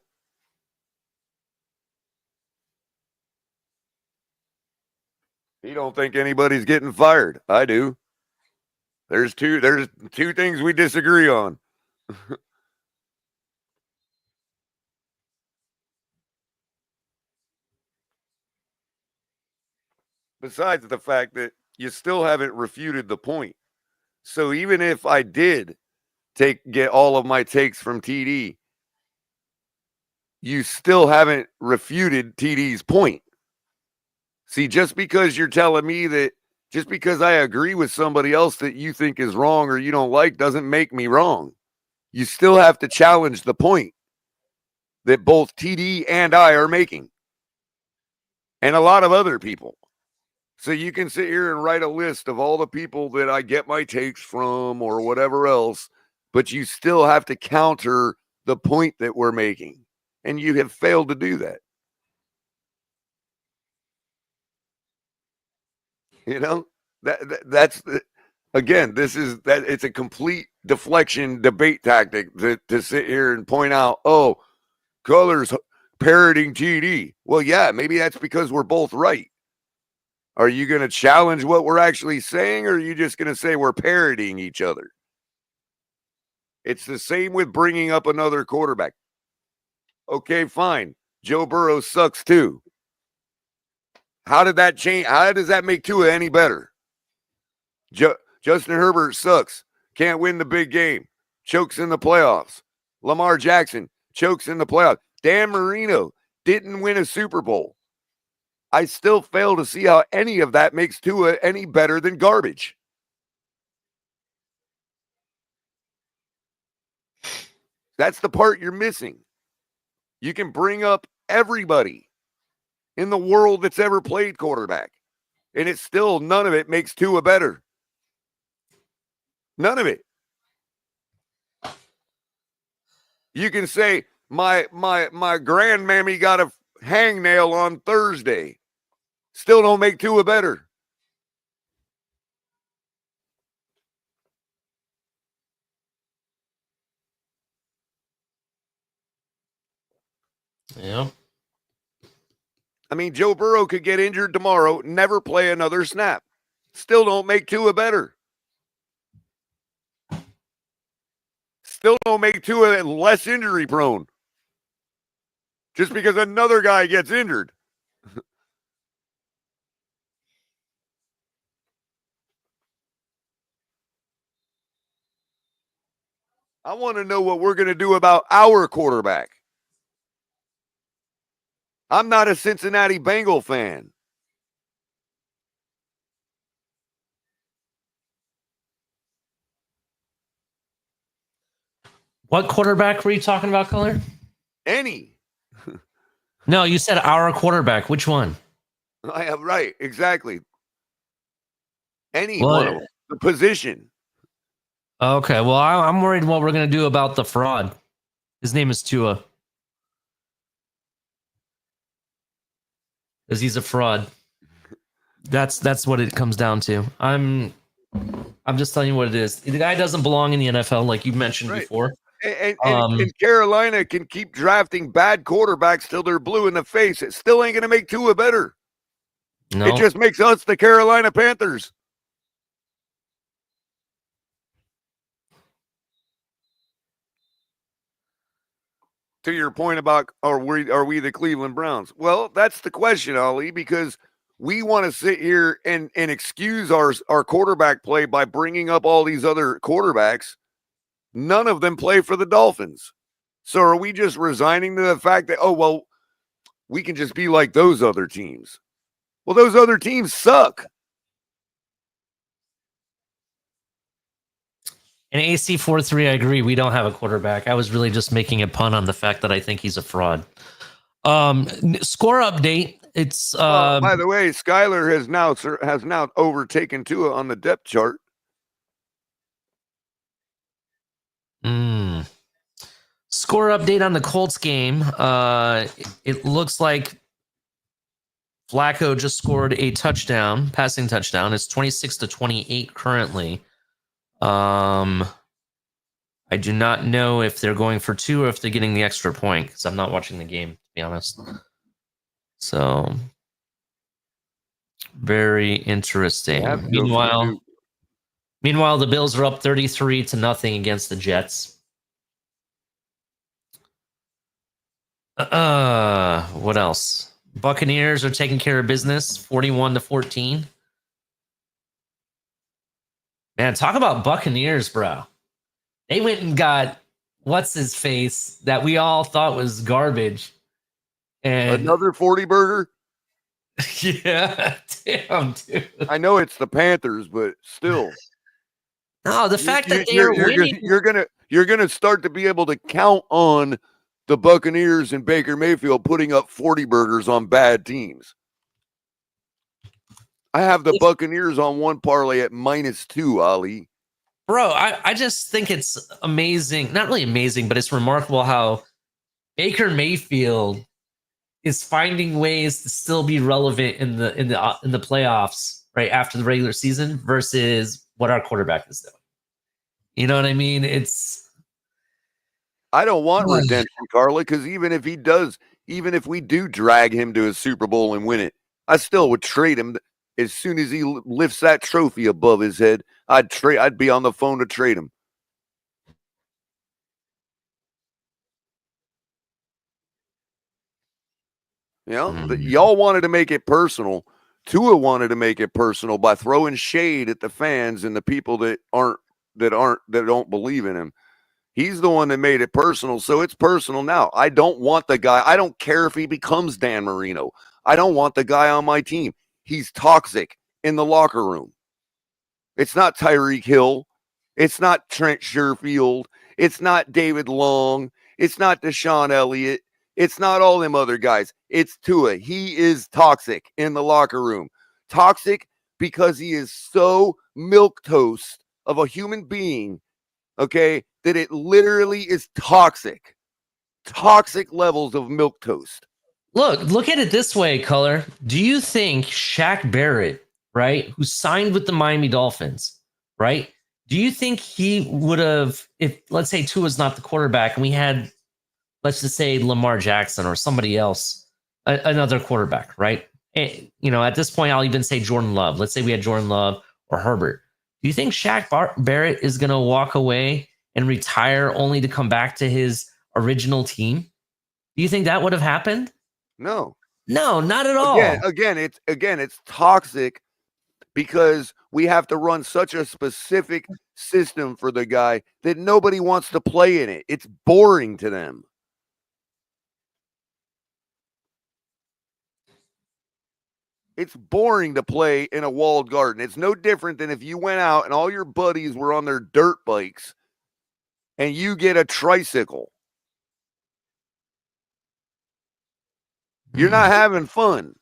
G: He don't think anybody's getting fired. I do. There's two things we disagree on. Besides the fact that you still haven't refuted the point. So even if I did get all of my takes from TD, you still haven't refuted TD's point. See, just because you're telling me that just because I agree with somebody else that you think is wrong or you don't like doesn't make me wrong. You still have to challenge the point that both TD and I are making, and a lot of other people. So you can sit here and write a list of all the people that I get my takes from or whatever else, but you still have to counter the point that we're making. And you have failed to do that. You know, that's again, it's a complete deflection debate tactic to sit here and point out, oh, Color's parroting TD. Well, yeah, maybe that's because we're both right. Are you going to challenge what we're actually saying, or are you just going to say we're parroting each other? It's the same with bringing up another quarterback. Okay, fine. Joe Burrow sucks too. How did that change? How does that make Tua any better? Justin Herbert sucks. Can't win the big game. Chokes in the playoffs. Lamar Jackson chokes in the playoffs. Dan Marino didn't win a Super Bowl. I still fail to see how any of that makes Tua any better than garbage. That's the part you're missing. You can bring up everybody in the world that's ever played quarterback, and it's still none of it makes Tua better. None of it. You can say my grandmammy got a hangnail on Thursday. Still don't make Tua better.
A: Yeah.
G: I mean, Joe Burrow could get injured tomorrow, never play another snap. Still don't make Tua better. Still don't make Tua less injury prone. Just because another guy gets injured. I want to know what we're going to do about our quarterback. I'm not a Cincinnati Bengal fan.
A: What quarterback were you talking about, Color?
G: Any.
A: No, you said our quarterback. Which one?
G: I have right, exactly. Any
A: Well,
G: one of them. The position.
A: Okay, well, I'm worried what we're going to do about the fraud. His name is Tua. Because he's a fraud. That's what it comes down to. I'm just telling you what it is. The guy doesn't belong in the NFL, like you mentioned before.
G: And Carolina can keep drafting bad quarterbacks till they're blue in the face. It still ain't going to make Tua better.
A: No.
G: It just makes us the Carolina Panthers. To your point about are we the Cleveland Browns? Well, that's the question, Ali, because we want to sit here and excuse our quarterback play by bringing up all these other quarterbacks. None of them play for the Dolphins. So are we just resigning to the fact that, oh, well, we can just be like those other teams? Well, those other teams suck.
A: And AC43, I agree. We don't have a quarterback. I was really just making a pun on the fact that I think he's a fraud. Score update. It's
G: by the way, Skyler has now overtaken Tua on the depth chart.
A: Score update on the Colts game. It looks like Flacco just scored a touchdown, passing touchdown. It's 26-28 currently. I do not know if they're going for 2 or if they're getting the extra point because I'm not watching the game, to be honest. So, very interesting. Meanwhile, the Bills are up 33-0 against the Jets. What else? Buccaneers are taking care of business, 41-14. Man, talk about Buccaneers, bro. They went and got what's his face that we all thought was garbage. And
G: another 40 burger?
A: Yeah, damn, dude.
G: I know it's the Panthers, but still.
A: No, the fact that they're winning.
G: You're gonna start to be able to count on the Buccaneers and Baker Mayfield putting up 40 burgers on bad teams. I have the Buccaneers on one parlay at -2, Ali.
A: Bro, I just think it's amazing. Not really amazing, but it's remarkable how Baker Mayfield is finding ways to still be relevant in the playoffs right after the regular season versus what our quarterback is doing. You know what I mean?
G: I don't want redemption, Carla, because even if we do drag him to a Super Bowl and win it, I still would trade him as soon as he lifts that trophy above his head. I'd be on the phone to trade him. You know, y'all wanted to make it personal. Tua wanted to make it personal by throwing shade at the fans and the people that don't believe in him. He's the one that made it personal, so it's personal now. I don't want the guy. I don't care if he becomes Dan Marino. I don't want the guy on my team. He's toxic in the locker room. It's not Tyreek Hill. It's not Trent Sherfield. It's not David Long. It's not Deshaun Elliott. It's not all them other guys. It's Tua. He is toxic in the locker room. Toxic because he is so milquetoast of a human being, okay, that it literally is toxic. Toxic levels of milquetoast.
A: Look at it this way, Color. Do you think Shaq Barrett, right, who signed with the Miami Dolphins, right? Do you think he would have, if let's say Tua's not the quarterback and we had, let's just say Lamar Jackson or somebody else, another quarterback, right? And, you know, at this point, I'll even say Jordan Love. Let's say we had Jordan Love or Herbert. Do you think Shaq Barrett is going to walk away and retire only to come back to his original team? Do you think that would have happened?
G: No,
A: not at all.
G: Again, it's toxic because we have to run such a specific system for the guy that nobody wants to play in it. It's boring to them. It's boring to play in a walled garden. It's no different than if you went out and all your buddies were on their dirt bikes and you get a tricycle. You're not having fun.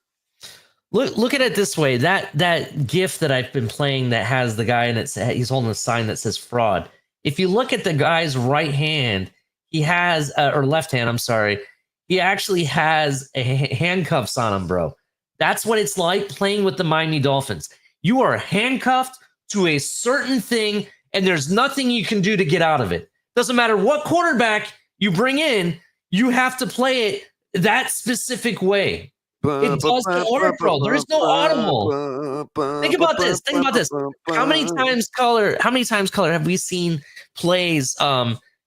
A: Look at it this way. That GIF that I've been playing that has the guy and he's holding a sign that says fraud. If you look at the guy's right hand, he has or left hand, I'm sorry. He actually has handcuffs on him, bro. That's what it's like playing with the Miami Dolphins. You are handcuffed to a certain thing, and there's nothing you can do to get out of it. Doesn't matter what quarterback you bring in, you have to play it that specific way. It doesn't work, bro. There is no audible. Think about this. How many times, Color, have we seen plays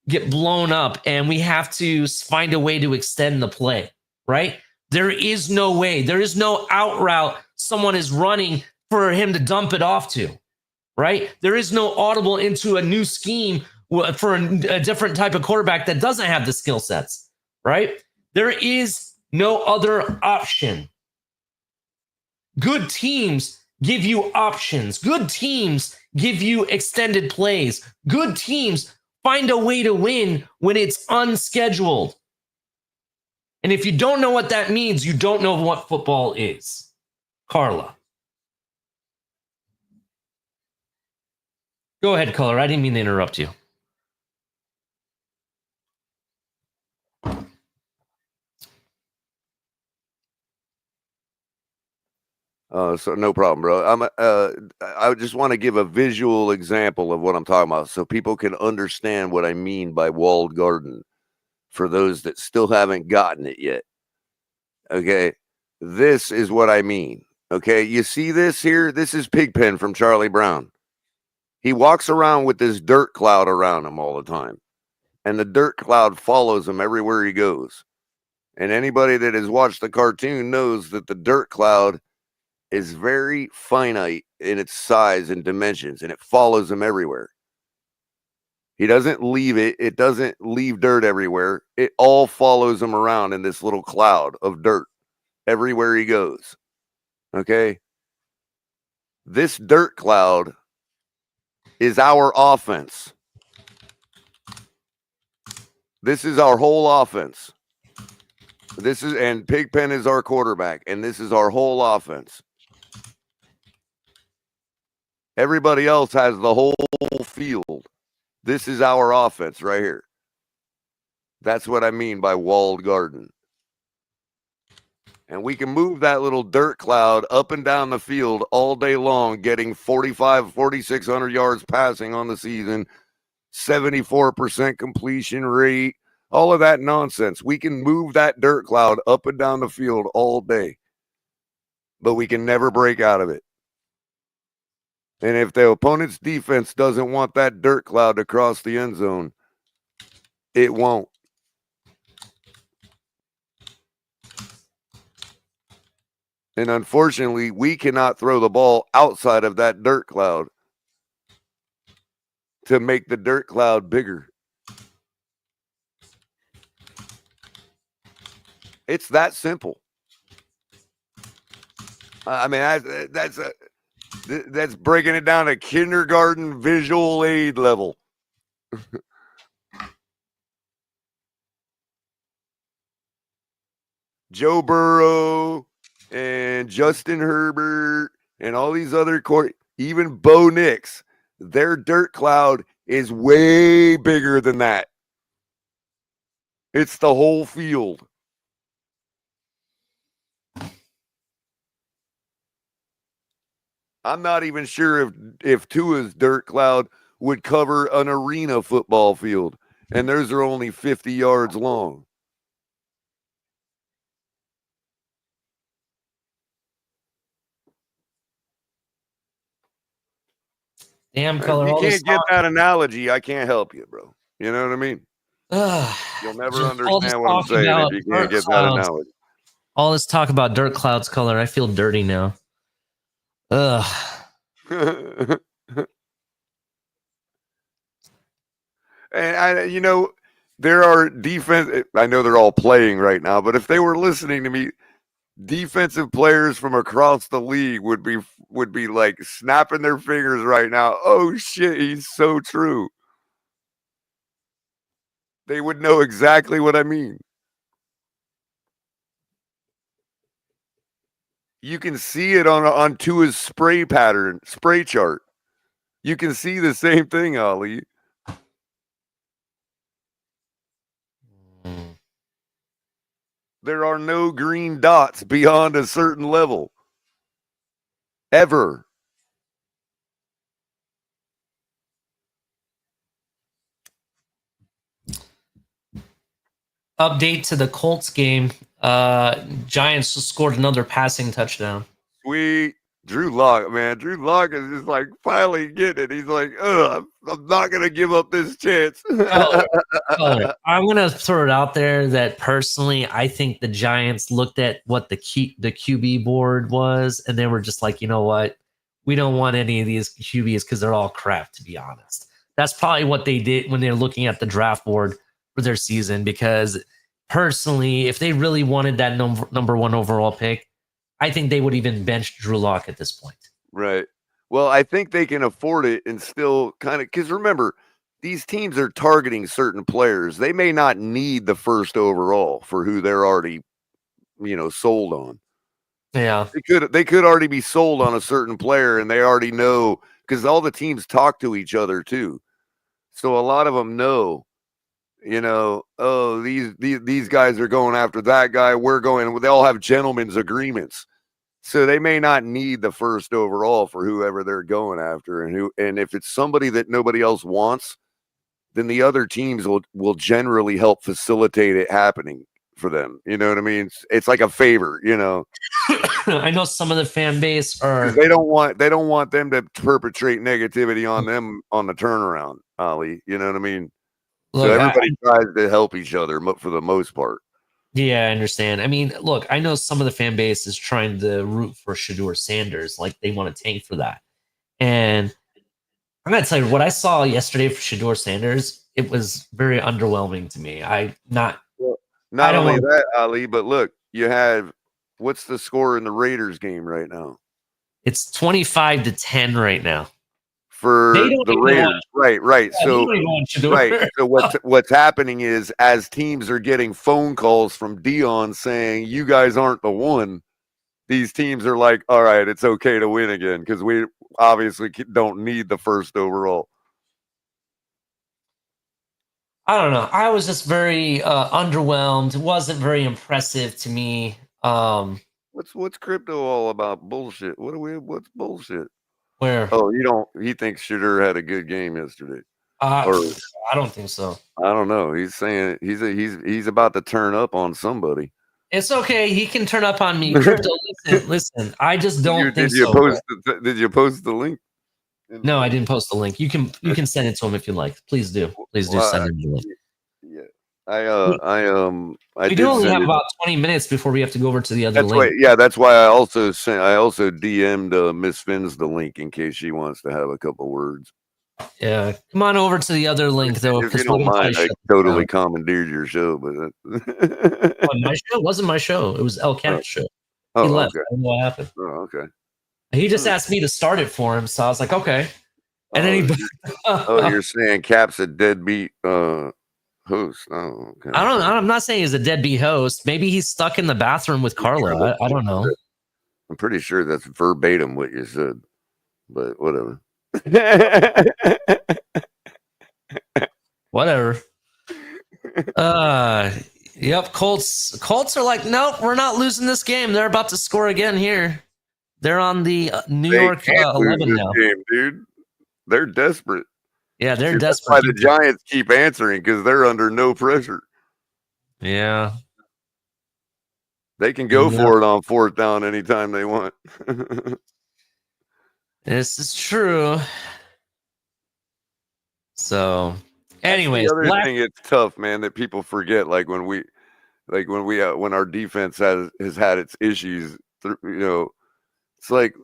A: get blown up and we have to find a way to extend the play, right? There is no way. There is no out route someone is running for him to dump it off to, right? There is no audible into a new scheme for a different type of quarterback that doesn't have the skill sets, right? There is no other option. Good teams give you options. Good teams give you extended plays. Good teams find a way to win when it's unscheduled. And if you don't know what that means, you don't know what football is. Carla. Go ahead, Color. I didn't mean to interrupt you.
G: So no problem, bro. I just want to give a visual example of what I'm talking about so people can understand what I mean by walled garden for those that still haven't gotten it yet. Okay. This is what I mean. Okay. You see this here? This is Pigpen from Charlie Brown. He walks around with this dirt cloud around him all the time. And the dirt cloud follows him everywhere he goes. And anybody that has watched the cartoon knows that the dirt cloud is very finite in its size and dimensions, and it follows him everywhere. He doesn't leave it. It doesn't leave dirt everywhere. It all follows him around in this little cloud of dirt everywhere he goes. Okay? This dirt cloud is our offense. This is our whole offense. And Pigpen is our quarterback, and this is our whole offense. Everybody else has the whole field. This is our offense right here. That's what I mean by walled garden. And we can move that little dirt cloud up and down the field all day long, getting 4,600 yards passing on the season, 74% completion rate, all of that nonsense. We can move that dirt cloud up and down the field all day, but we can never break out of it. And if the opponent's defense doesn't want that dirt cloud to cross the end zone, it won't. And unfortunately, we cannot throw the ball outside of that dirt cloud to make the dirt cloud bigger. It's that simple. I mean, that's breaking it down to kindergarten visual aid level. Joe Burrow and Justin Herbert and all these other even Bo Nix, their dirt cloud is way bigger than that. It's the whole field. I'm not even sure if Tua's dirt cloud would cover an arena football field, and theirs are only 50 yards long.
A: Damn, Color.
G: If you can't get that analogy, I can't help you, bro. You know what I mean? You'll never understand what I'm saying if you can't get that analogy.
A: All this talk about dirt clouds, Color. I feel dirty now.
G: And there are defense. I know they're all playing right now, but if they were listening to me, defensive players from across the league would be like snapping their fingers right now. Oh shit, he's so true. They would know exactly what I mean. You can see it on Tua's spray chart. You can see the same thing, Ali. There are no green dots beyond a certain level. Ever.
A: Update to the Colts game. Giants just scored another passing touchdown.
G: Sweet. Drew Lock, man. Drew Lock is just like finally getting it. He's like, I'm not going to give up this chance.
A: I'm going to throw it out there that personally, I think the Giants looked at what the QB board was, and they were just like, you know what? We don't want any of these QBs because they're all crap, to be honest. That's probably what they did when they're looking at the draft board for their season, because personally, if they really wanted that number one overall pick, I think they would even bench Drew Lock at this point.
G: Right. Well, I think they can afford it and still kind of, because remember, these teams are targeting certain players. They may not need the first overall for who they're already, sold on.
A: Yeah.
G: They could already be sold on a certain player, and they already know, because all the teams talk to each other too. So a lot of them know, oh, these guys are going after that guy. We're going. They all have gentlemen's agreements. So they may not need the first overall for whoever they're going after, and if it's somebody that nobody else wants, then the other teams will generally help facilitate it happening for them. You know what I mean? It's like a favor,
A: I know some of the fan base are.
G: They don't want them to perpetrate negativity on them on the turnaround, Ali. You know what I mean?
A: Look,
G: so everybody tries to help each other for the most part.
A: Yeah, I understand. I mean, look, I know some of the fan base is trying to root for Shedeur Sanders, like they want to tank for that. And I'm gonna tell you what I saw yesterday for Shedeur Sanders. It was very underwhelming to me.
G: Not only that, Ali, but look, you have what's the score in the Raiders game right now?
A: It's 25-10 right now
G: for the Raiders. Right.
A: Yeah,
G: So right. So what's happening is, as teams are getting phone calls from Dion saying you guys aren't the one, these teams are like, all right, it's okay to win again because we obviously don't need the first overall.
A: I don't know. I was just very underwhelmed. It wasn't very impressive to me.
G: What's crypto all about? Bullshit. What's bullshit?
A: Where?
G: Oh, he thinks Shedeur had a good game yesterday.
A: I don't think so.
G: I don't know. He's saying he's about to turn up on somebody.
A: It's okay. He can turn up on me. Crypto, listen. I just don't think so.
G: Did you post the link?
A: No, I didn't post the link. You can send it to him if you like. Please do. Please do send him the link.
G: Yeah. I
A: we do only have about 20 minutes before we have to go over to the other link.
G: That's why I also DM'd Miss Finns the link in case she wants to have a couple words.
A: Yeah, come on over to the other link though.
G: If you don't mind, I totally commandeered your show, but
A: my show wasn't my show. It was El Cat's show. He left.
G: Okay.
A: I don't know what happened.
G: Oh, okay.
A: He just asked me to start it for him, so I was like, okay. And then
G: you're saying Cap's a deadbeat host? Oh, okay.
A: I don't know. I'm not saying he's a deadbeat host. Maybe he's stuck in the bathroom with Carla. I don't know.
G: I'm pretty sure that's verbatim what you said, but whatever.
A: Whatever. Yep. Colts are like, nope, we're not losing this game. They're about to score again here. They're on the New York 11 now.
G: Game, dude. They're desperate.
A: Yeah, they're desperate.
G: That's why the Giants keep answering, because they're under no pressure.
A: Yeah.
G: They can go for it on fourth down anytime they want.
A: This is true. So, anyways,
G: the other thing, it's tough, man, that people forget. When our defense has had its issues, it's like,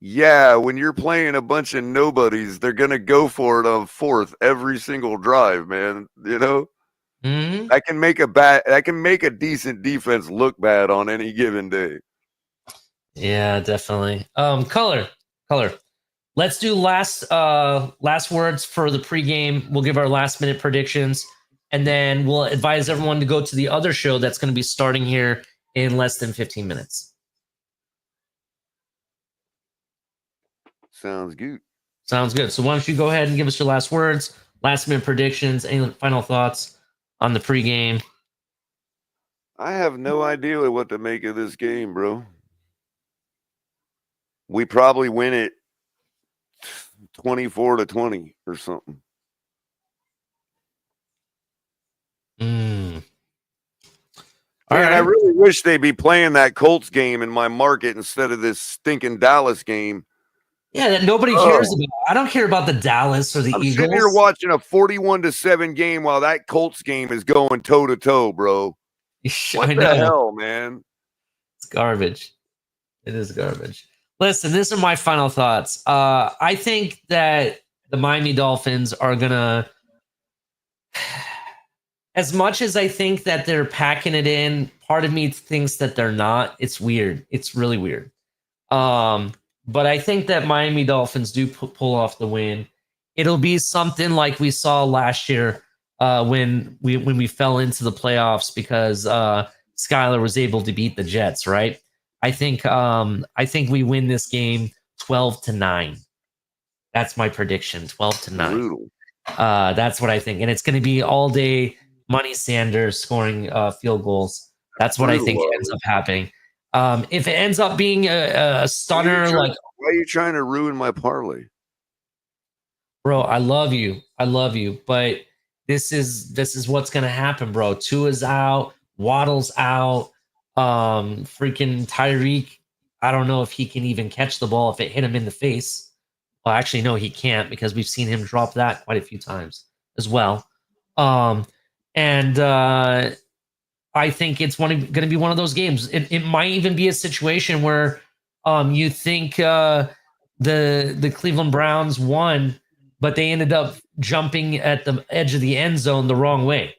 G: yeah, when you're playing a bunch of nobodies, they're gonna go for it on fourth every single drive, man.
A: Mm-hmm.
G: I can make a decent defense look bad on any given day.
A: Yeah, definitely. Color. Let's do last words for the pregame. We'll give our last minute predictions, and then we'll advise everyone to go to the other show that's going to be starting here in less than 15 minutes.
G: Sounds good.
A: So why don't you go ahead and give us your last words, last minute predictions, any final thoughts on the pregame?
G: I have no idea what to make of this game, bro. We probably win it 24-20 or something.
A: All right.
G: I really wish they'd be playing that Colts game in my market instead of this stinking Dallas game.
A: Yeah, that nobody cares about. I don't care about the Dallas or the Eagles.
G: I'm sitting here watching a 41-7 game while that Colts game is going toe-to-toe, bro. What the hell, man?
A: It's garbage. It is garbage. Listen, these are my final thoughts. I think that the Miami Dolphins are going to, as much as I think that they're packing it in, part of me thinks that they're not. It's weird. It's really weird. but I think that Miami Dolphins do pull off the win. It'll be something like we saw last year when we fell into the playoffs because Skyler was able to beat the Jets, right? I think we win this game 12-9. That's my prediction, 12-9.
G: Brutal.
A: That's what I think, and it's going to be all day. Money Sanders scoring field goals. That's what I think ends up happening. If it ends up being a stunner,
G: why are you trying to ruin my parlay?
A: Bro, I love you, but this is what's gonna happen, bro. Tua's out, Waddle's out, freaking Tyreek. I don't know if he can even catch the ball if it hit him in the face. Well, actually, no, he can't because we've seen him drop that quite a few times as well. And I think it's going to be one of those games. It might even be a situation where you think the Cleveland Browns won, but they ended up jumping at the edge of the end zone the wrong way.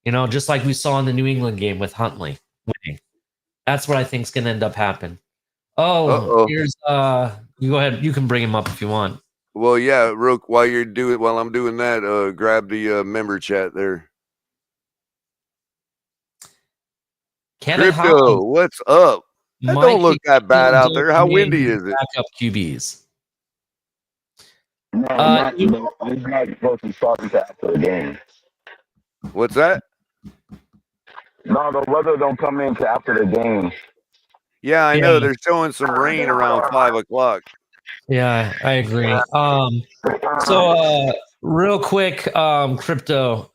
A: You know, just like we saw in the New England game with Huntley winning. That's what I think is going to end up happening. Oh, here's you go ahead. You can bring him up if you want.
G: Well, yeah, Rook, while I'm doing that, grab the member chat there.
A: Kevin
G: Crypto,
A: Holland,
G: what's up? That don't look that bad out there. How windy is it?
A: Backup QBs.
H: He's not supposed to start until after the game.
G: What's that?
H: No, the weather don't come in until after the game.
G: Yeah, I know. They're showing some rain around 5 o'clock.
A: Yeah, I agree. So real quick, Crypto,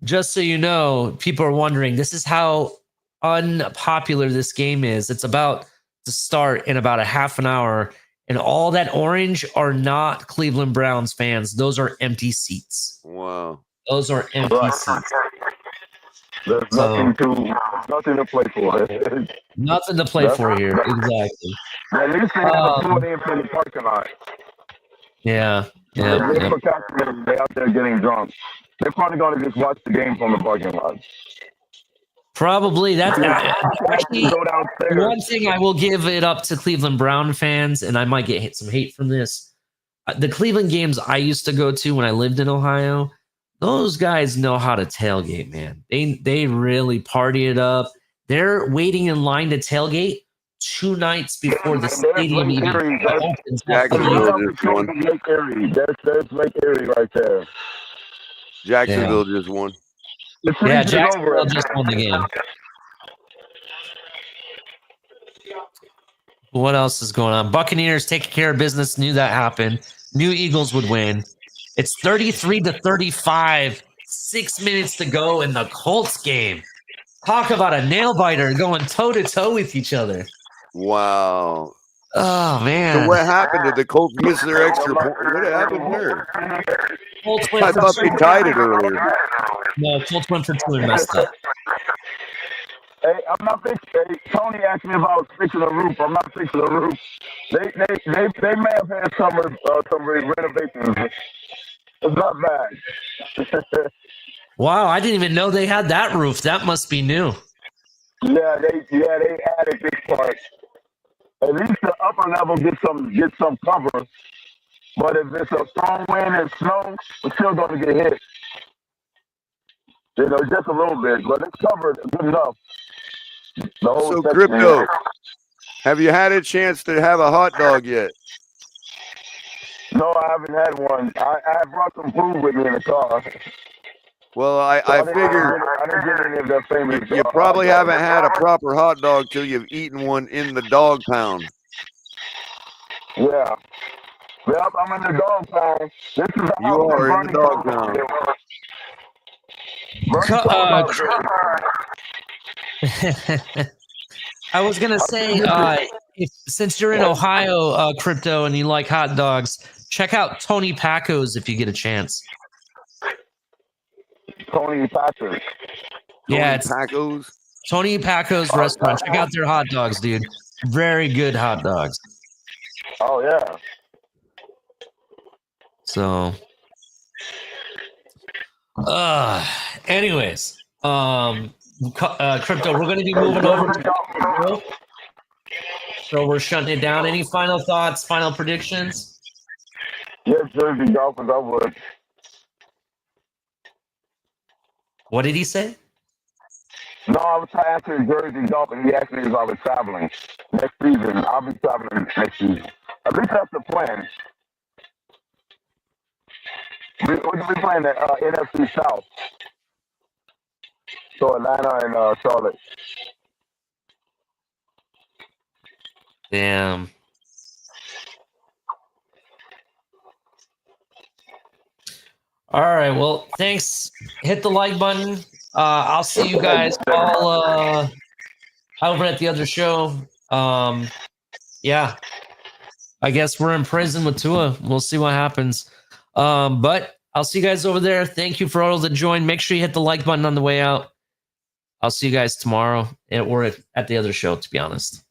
A: just so you know, people are wondering, this is how unpopular this game is. It's about to start in about a half an hour, and all that orange are not Cleveland Browns fans. Those are empty seats.
G: Wow.
A: Those are empty seats.
H: There's nothing to play for.
A: Nothing to play for here. Exactly.
H: At least they have pulled in from the parking lot.
A: Yeah.
H: They're procrastinating. They're out there getting drunk. They're probably going to just watch the game from the parking lot.
A: Probably. That's actually one thing I will give it up to Cleveland Brown fans, and I might get some hate from this. The Cleveland games I used to go to when I lived in Ohio, those guys know how to tailgate, man. They really party it up. They're waiting in line to tailgate 2 nights before the stadium even opens.
H: There's Lake Erie right there.
G: Jacksonville just won.
A: Yeah, Jacksonville just won the game. What else is going on? Buccaneers taking care of business. Knew that happened. Knew Eagles would win. It's 33-35. 6 minutes to go in the Colts game. Talk about a nail biter going toe to toe with each other.
G: Wow.
A: Oh man.
G: So what happened? Did the Colts miss their extra point? What happened there? I thought they tied it earlier.
A: No, Colts went for 2 and messed up.
H: Hey, I'm not fixing. Hey, Tony asked me if I was fixing the roof. I'm not fixing the roof. They may have had some renovations. It's not bad.
A: Wow, I didn't even know they had that roof. That must be new.
H: Yeah, they added this part. At least the upper level get some cover. But if it's a strong wind and snow, we're still going to get hit. You know, just a little bit, but it's covered good enough.
G: So, Crypto, have you had a chance to have a hot dog yet?
H: No, I haven't had one. I brought some food with me in the car.
G: Well, I figured
H: I didn't get any of that famous.
G: you probably haven't had a proper hot dog till you've eaten one in the dog pound.
H: Yeah. Yep, I'm in the dog pound. This is
G: You are in the dog pound.
A: I was gonna say, since you're in Ohio, Crypto, and you like hot dogs, check out Tony Paco's if you get a chance.
H: Tony Paco's.
A: Yeah, it's
G: Tacos.
A: Tony Paco's restaurant. Check out their hot dogs, dude. Very good hot dogs.
H: Oh yeah.
A: So, anyways, Crypto, we're going to be moving over to So we're shutting it down. Any final thoughts, final predictions?
H: Yes, Jersey Dolphins, I would.
A: What did he say?
H: No, I was asking Jersey Dolphins. He asked me if I was traveling next season. I'll be traveling next season. At least that's the plan. We'll be playing the NFC South. So Atlanta and Charlotte.
A: Damn. All right. Well, thanks. Hit the like button. I'll see you guys all over at the other show. Yeah. I guess we're in prison with Tua. We'll see what happens. But I'll see you guys over there. Thank you for all that joined. Make sure you hit the like button on the way out. I'll see you guys tomorrow or at the other show, to be honest.